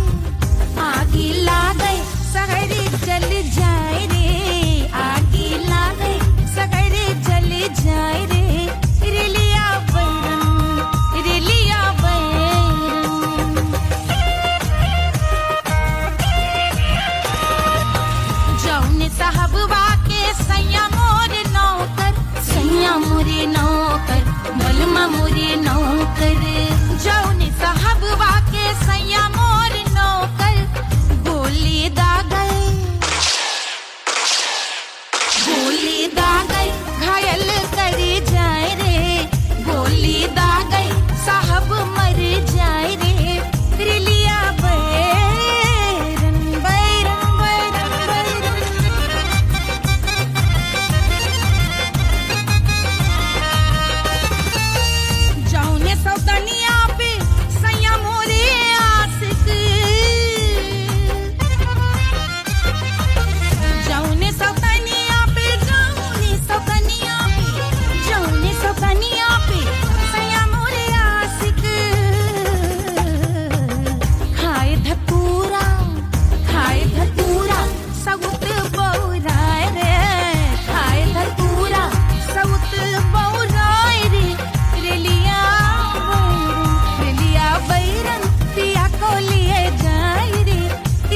आगी लागल सहरी जल जाए रे, आगी लागल सहरी जल जाए रे, रेलिया बैरन, रेलिया बैरन। जौने साहबवा के सैया मोरे नौकर, सैया मोरे नौकर, बलमा मोरे नौकर। जौने साहबवा के सैया मोरे नौकर, गोली दागल, गोली दागल घायल करे जाए रे, गोली दागल साहब मर जाए रे, रेलिया बैरन, बैरन बैरन बैरन। जौने सौतनिया पे सैया मोरे आशिक, जौने सौतनिया पे, जौने सौतनिया पे, जौने सौतनिया पे सैया मोरे आशिक। खाए धतूरा, खाए धतूरा सउत बौराए रे, खाए धतूरा सउत बौराए रे, रेलिया बैरन, रेलिया बैरन पिया को लिए जाए रे,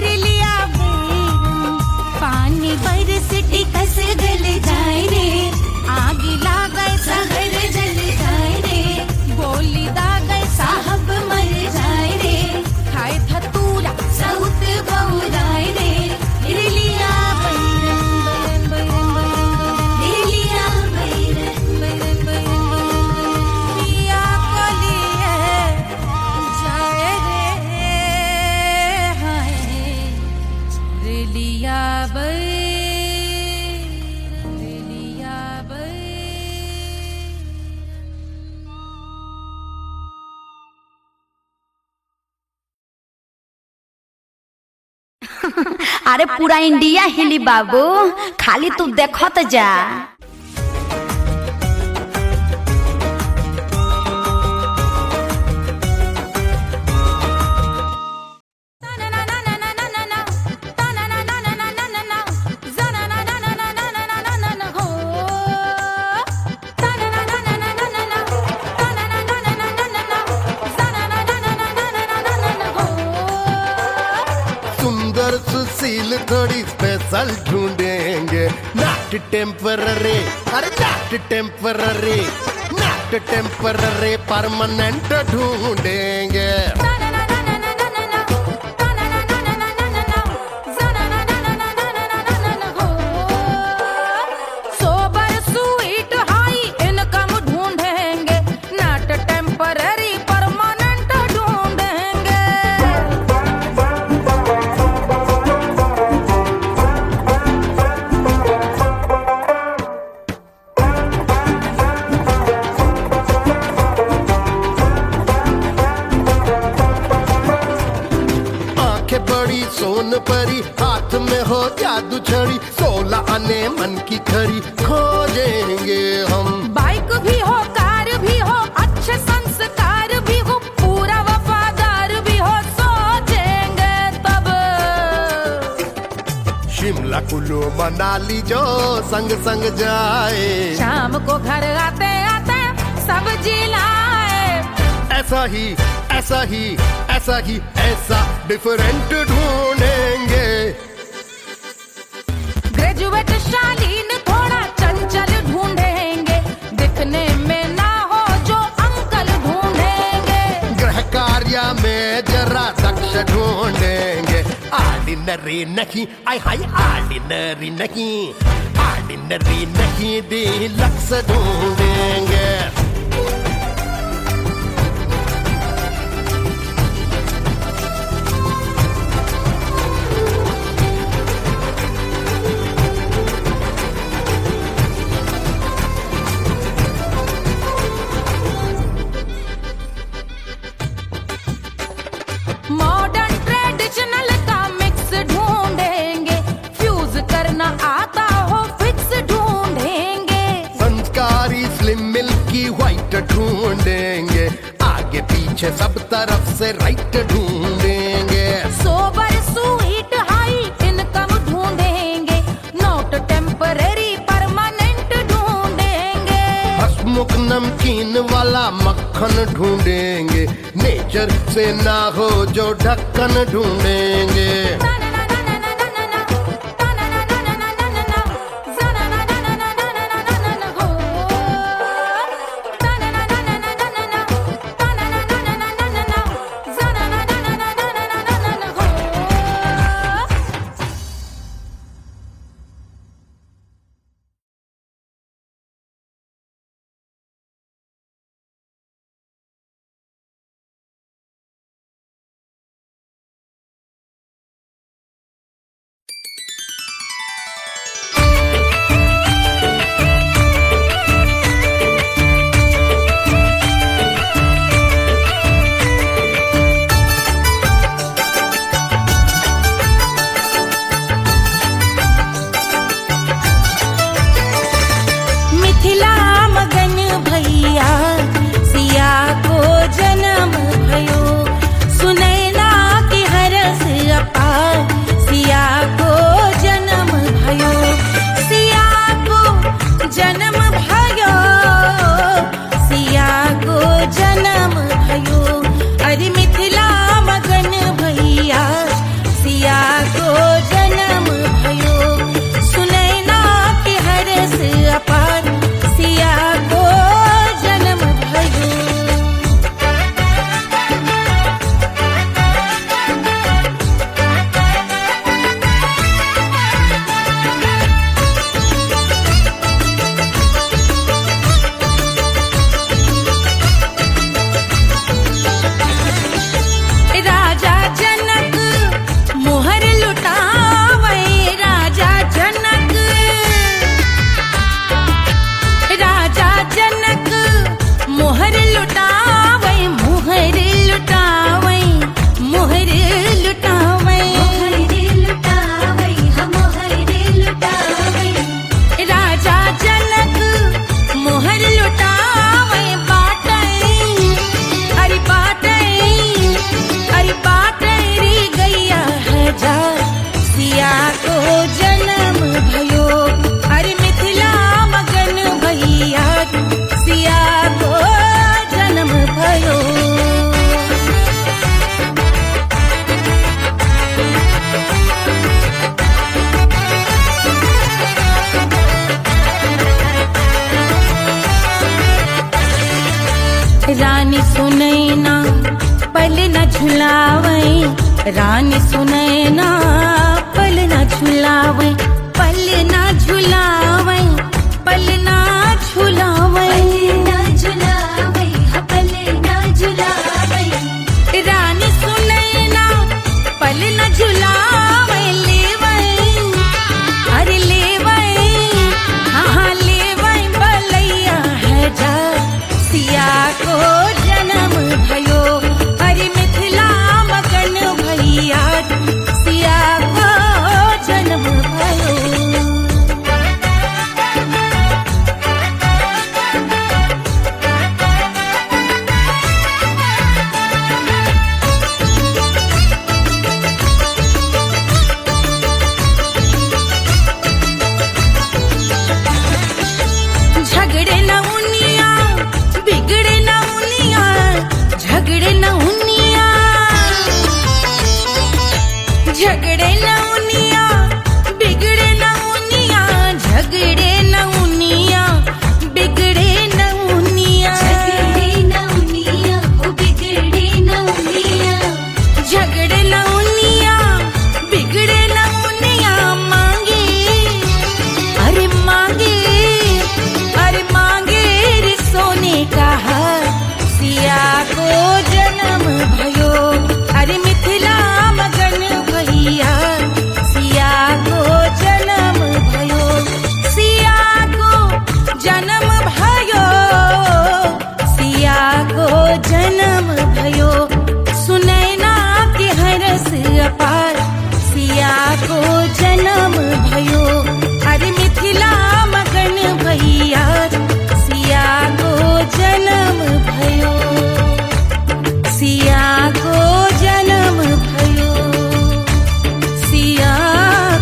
रेलिया बैरन। पानी बरस टिकस गल जाए रे, आग लागै सहर जल जाए रे, गोली दागै साहब मर जाए रे, खाए धतूरा सउत बौराए रे, रेलिया बैरन, बैरन बैरन बैरन, रेलिया बैरन, बैरन बैरन बैरन। पिया को लिए जाए रे, हाय रेलिया बैरन, रेलिया बैरन। अरे पूरा इंडिया हिली बाबू, खाली तू देखत जा। सुंदर सुशील थोड़ी स्पेशल ढूंढेंगे, नॉट टेम्पररी, अरे not temporary, not temporary permanent ढूंढेंगे। हो जादू छड़ी, 16 आने मन की खरी खोजेंगे हम। बाइक भी हो, कार भी हो, अच्छे संस्कार भी हो, पूरा वफादार भी हो, सोचेंगे तब। शिमला कुल्लू मनाली जो संग संग जाए, शाम को घर आते आते सब्जी लाए। ऐसा ही ऐसा ही ऐसा ही ऐसा डिफरेंट ढूंढेंगे। ग्रेजुएट शालीन थोड़ा चंचल ढूंढेंगे, दिखने में ना हो जो अंकल ढूंढेंगे। गृह कार्य में जरा दक्ष ढूंढेंगे। ऑर्डिनरी नहीं, आय हाय ऑर्डिनरी नहीं, ऑर्डिनरी नहीं डीलक्स ढूंढेंगे। मॉडर्न ट्रेडिशनल का मिक्स ढूंढेंगे, फ्यूज करना आता हो फिक्स ढूंढेंगे। संस्कारी स्लिम मिल्की व्हाइट ढूंढेंगे, आगे पीछे सब तरफ से राइट ढूंढेंगे। सोबर स्वीट हाई इनकम ढूंढेंगे, नोट टेम्परेरी परमानेंट ढूंढेंगे। हंसमुख नमकीन वाला मक्खन ढूंढेंगे, नेचर से ना हो जो ढक्कन ढूंढेंगे। मिथिला मगन भैया सिया को जन्म भयो, सुनैना की हरस अपार सिया को जन्म भयो। सिया को जन्म भयो, सिया को जन्म भयो। अरे मिथिला मगन भैया सिया को जन्म भयो, सुनैना की हरस अपार सिया को जन्म भयो। राजा जनक मोहर लुटावे, राजा जनक, राजा जनक मोहर लुटावे, मोहर लुटावे, मोहर लुटावे, राजा जनक मोहर लुटावे। बाटे अरे बाटे अरे बाटे रे गैया हजार सिया को जन्म भयो। अरे मिथिला मगन भैया सिया को जन्म भयो। रानी सुनैना पल न झुलावे, रानी सुनैना पल न झुलावे, पल न झुलावे, पल न झुलावे, पल न झुलावे। रानी सुनैना पल न झुलावे, लेवे अरे लेवे, हाँ लेवे बलैया है जा सिया को जन्म भयो। अरे मिथिला मगन भैया सिया को जन्म भयो। अरे मिथिला मगन भैया सिया को जन्म भयो। सिया को जन्म भयो। सिया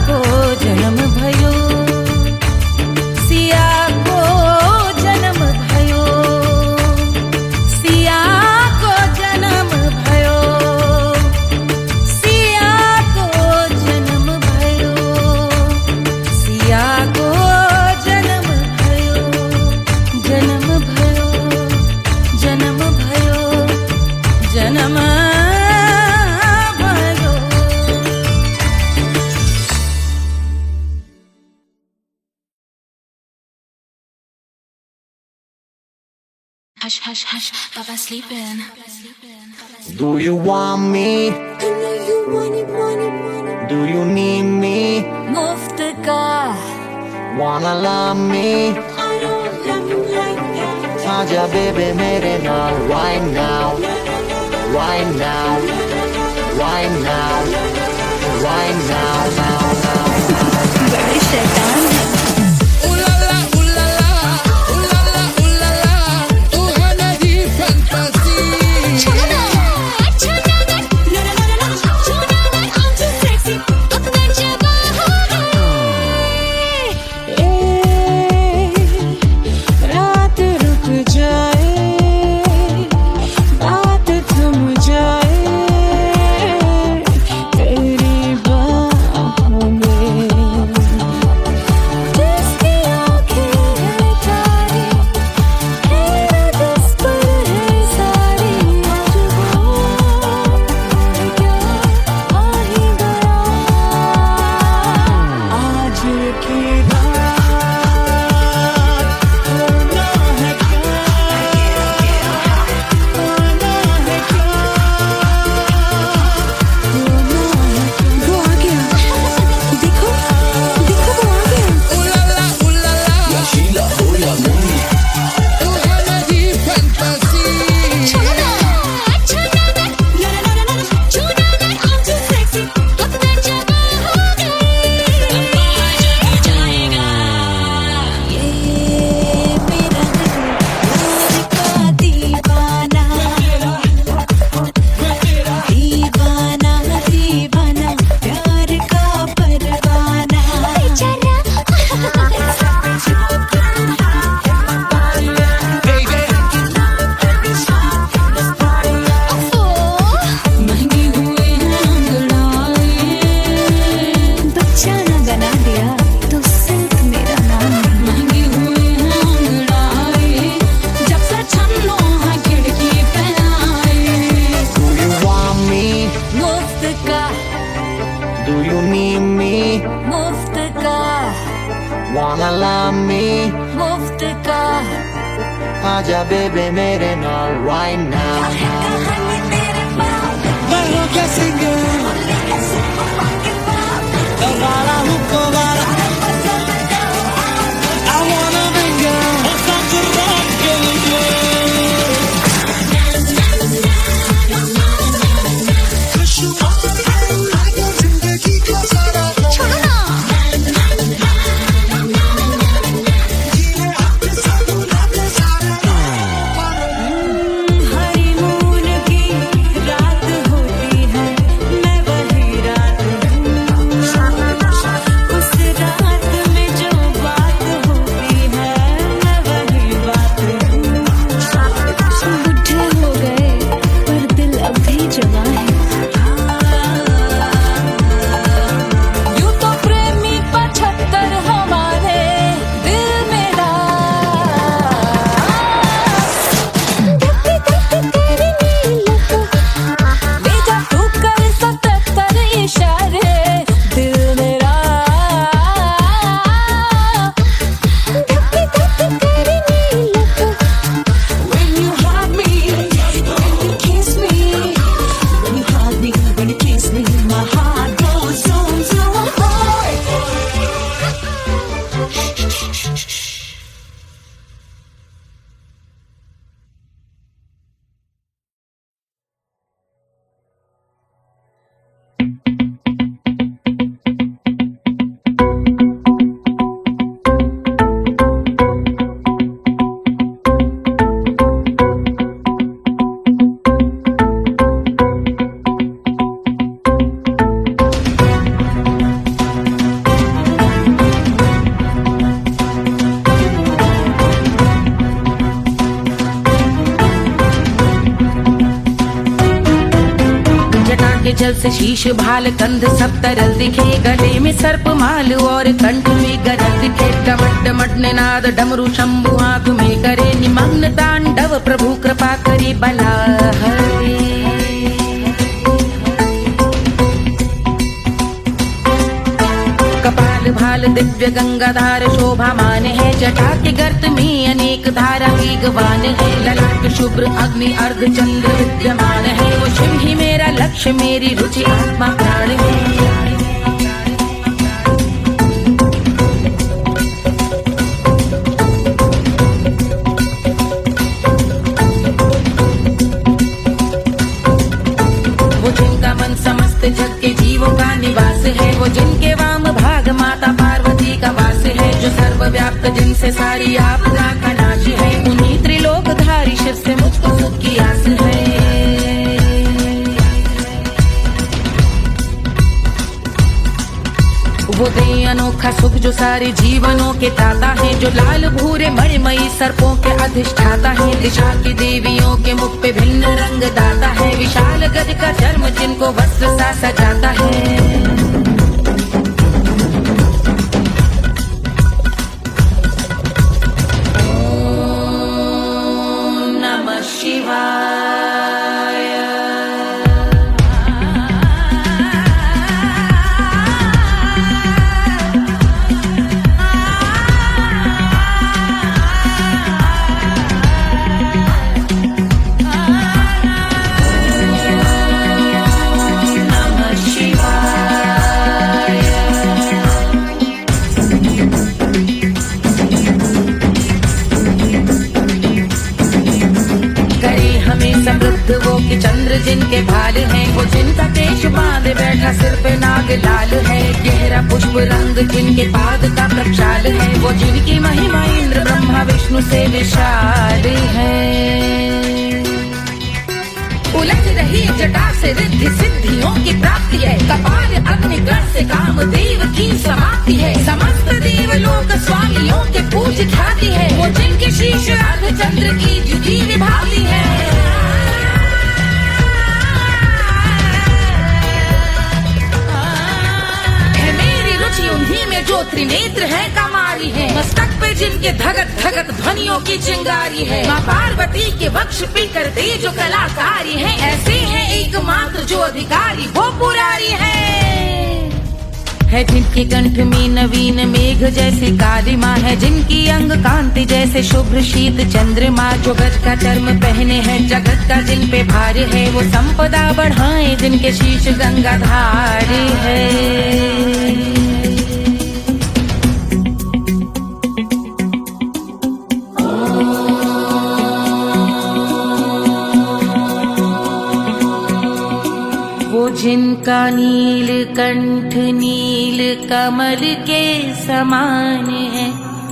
को जन्म भयो। सिया को जन्म भयो। सिया को जन्म भयो। सिया को जन्म भयो। सिया को जन्म भयो। जन्म भयो। जन्म भयो। जन्म भयो। Hush, hush, hush, Papa sleeping. Do you want me? Do you need me? मुफ्त का Wanna love me? आजा बेबे मेरे नाल right now, right now, right now, right now, now, now. बड़े शैतान हैं। रात रुक जाए, बात थम जाए तेरी बाहों में। जिसकी आँखें हैं तारी, तेरा जिस पर है सारी, आज वो क्या आ ही गया। आज की Wanna love me? मुफ्त का आजा बेबे मेरे नाल right now. हनीमून की रात होती है, मैं वही रात हूँ। कुंडल से शीश भाल कंध सब तरल दिखे, गले में सर्प माल और कंठ में गरल दिखे। डमट डमट निनाद डमरू शंभु आंख में करे निमग्न तांडव, प्रभु कृपा करे बला हरे। कपाल भाल दिव्य गंगाधार शोभामान है, जटा के गर्त में अनेक धारा वेगवान है। ललाट शुभ्र अग्नि अर्ध चंद्र विद्यमान है, वो शिव ही मेरा लक्ष्य मेरी रुचि आत्मा प्राण है। वो जिनका मन समस्त जग के जीवों का निवास है, वो जिनके वाम भाग माता पार्वती का वास है। जो सर्वव्याप्त जिनसे सारी आपदा का नाश है, उन्हीं त्रिलोकधारी शिव से मुझको सुख की आस है। वो दे अनोखा सुख जो सारे जीवनों के दाता है, जो लाल भूरे मणिमयी सर्पों के अधिष्ठाता है। दिशा की देवियों के मुख पे भिन्न रंग दाता है, विशाल गज का चर्म जिनको वस्त्र सा सजाता है। वो कि चंद्र जिनके भाल हैं, वो जिनका केश बांधे बैठा सिर पे नाग लाल है। गहरा पुष्प रंग जिनके पाद का प्रक्षाल है, वो जिनकी महिमा इंद्र ब्रह्मा विष्णु से विशाल है। उलझ रही जटा से रिद्धि सिद्धियों की प्राप्ति है, कपाल अग्निगण से कामदेव की समाप्ति है। समस्त देवलोक स्वामियों के पूज ख्याति है, वो जिनके शीश अर्ध चंद्र की जुदी विभाती है। उन्हीं में जो त्रिनेत्र है कमारी है, मस्तक पे जिनके धगत धगत ध्वनियों की चिंगारी है। माँ पार्वती के वक्ष पे करते जो कलाकारी है, ऐसे हैं एकमात्र जो अधिकारी वो पुरारी है। जिनके कंठ में नवीन मेघ जैसे काली माँ है, जिनकी अंग कांति जैसे शुभ्र शीत चंद्रमा। जो गज का चर्म पहने हैं जगत का जिन पे भार है, वो संपदा बढ़ाए जिनके शीश गंगाधार है। जिनका नील कंठ नील कमल के समान है,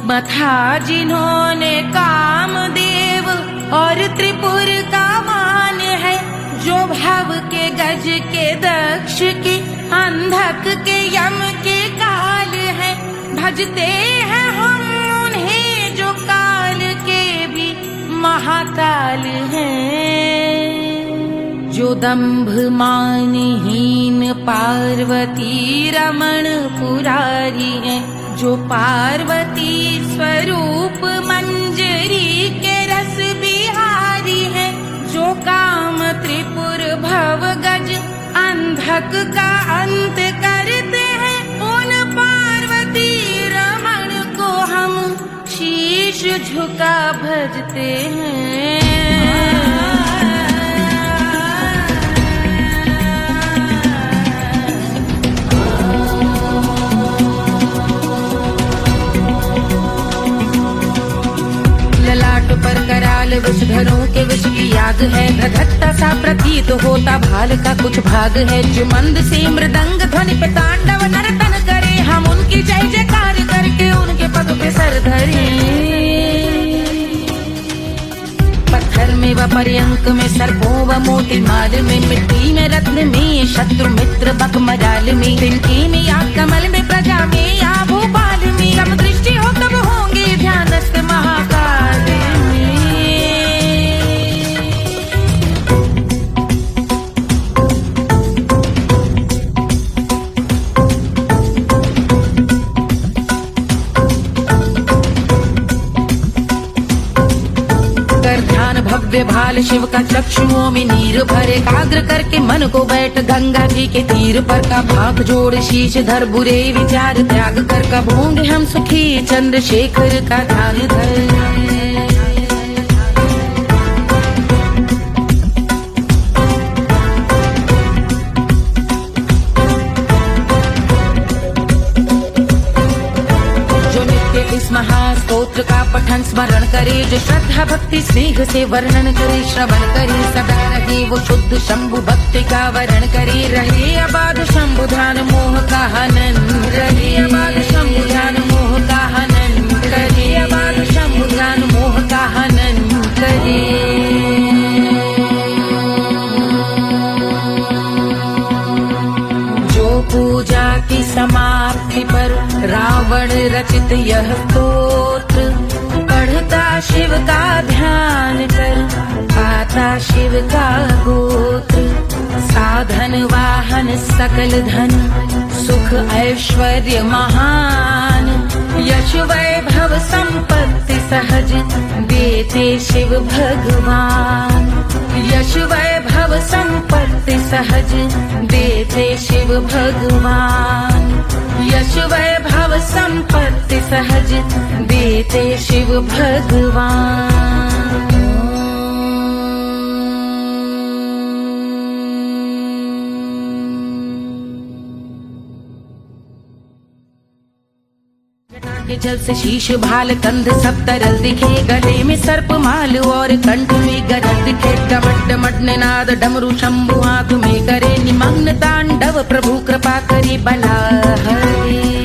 मथा जिन्होंने कामदेव और त्रिपुर का मान है। जो भव के गज के दक्ष के अंधक के यम के काल है, भजते हैं हम उन्हें जो काल के भी महाकाल हैं। जो दंभ मानहीन पार्वती रमण पुरारी है, जो पार्वती स्वरूप मंजरी के रस बिहारी है। जो काम त्रिपुर भव गज अंधक का अंत करते हैं, उन पार्वती रमण को हम शीश झुका भजते हैं। पर कराल विषधरों के विष की याद है, धधकता सा प्रतीत होता भाल का कुछ भाग है। जो मंद से मृदंग ध्वनि पे तांडव नर्तन करे, हम उनकी जय जयकार करके उनके पद पे सर धरे। पत्थर में व पर्यंक में सर्पों व मोती माल में, मिट्टी में रत्न में शत्रु मित्र बक मजाल में, तिनके में या कमल में प्रजा में या भोपाल में। सब दृष्टि हो तब होंगे ध्यानस्थ महाकाल में। दिव्य भाल शिव का चक्षुओं में नीर भरे, एकाग्र करके मन को बैठ गंगा जी के तीर पर। का भाग जोड़ शीश धर बुरे विचार त्याग कर, कब होंगे हम सुखी चंद्रशेखर का ध्यान धर। इस महास्तोत्र का पठन स्मरण करे, जो श्रद्धा भक्ति स्नेह से वर्णन करे, श्रवण करे सदा रहे वो शुद्ध शंभु भक्ति का वरण करे। रहे अबाध शंभु ध्यान मोह का हनन, रहे अबाध शंभु ध्यान मोह का हनन करे, अबाध शंभु ध्यान मोह का हनन करे। पूजा की समाप्ति पर रावण रचित यह स्तोत्र, पढ़ता शिव का ध्यान कर पाता शिव का गोत्र। साधन वाहन सकल धन सुख ऐश्वर्य महान, यश वैभव संपत्ति सहज देते शिव भगवान। यश वैभव संपत्ति सहज देते शिव भगवान। यश वैभव संपत्ति सहज देते शिव भगवान। के जल से शीश भाल कंध सब तरल दिखे, गले में सर्प माल और कंठ में गरल दिखे। डमट डमट निनाद डमरू शंभु हाथ में करे, निमग्न तांडव प्रभु कृपा करे बला हरे।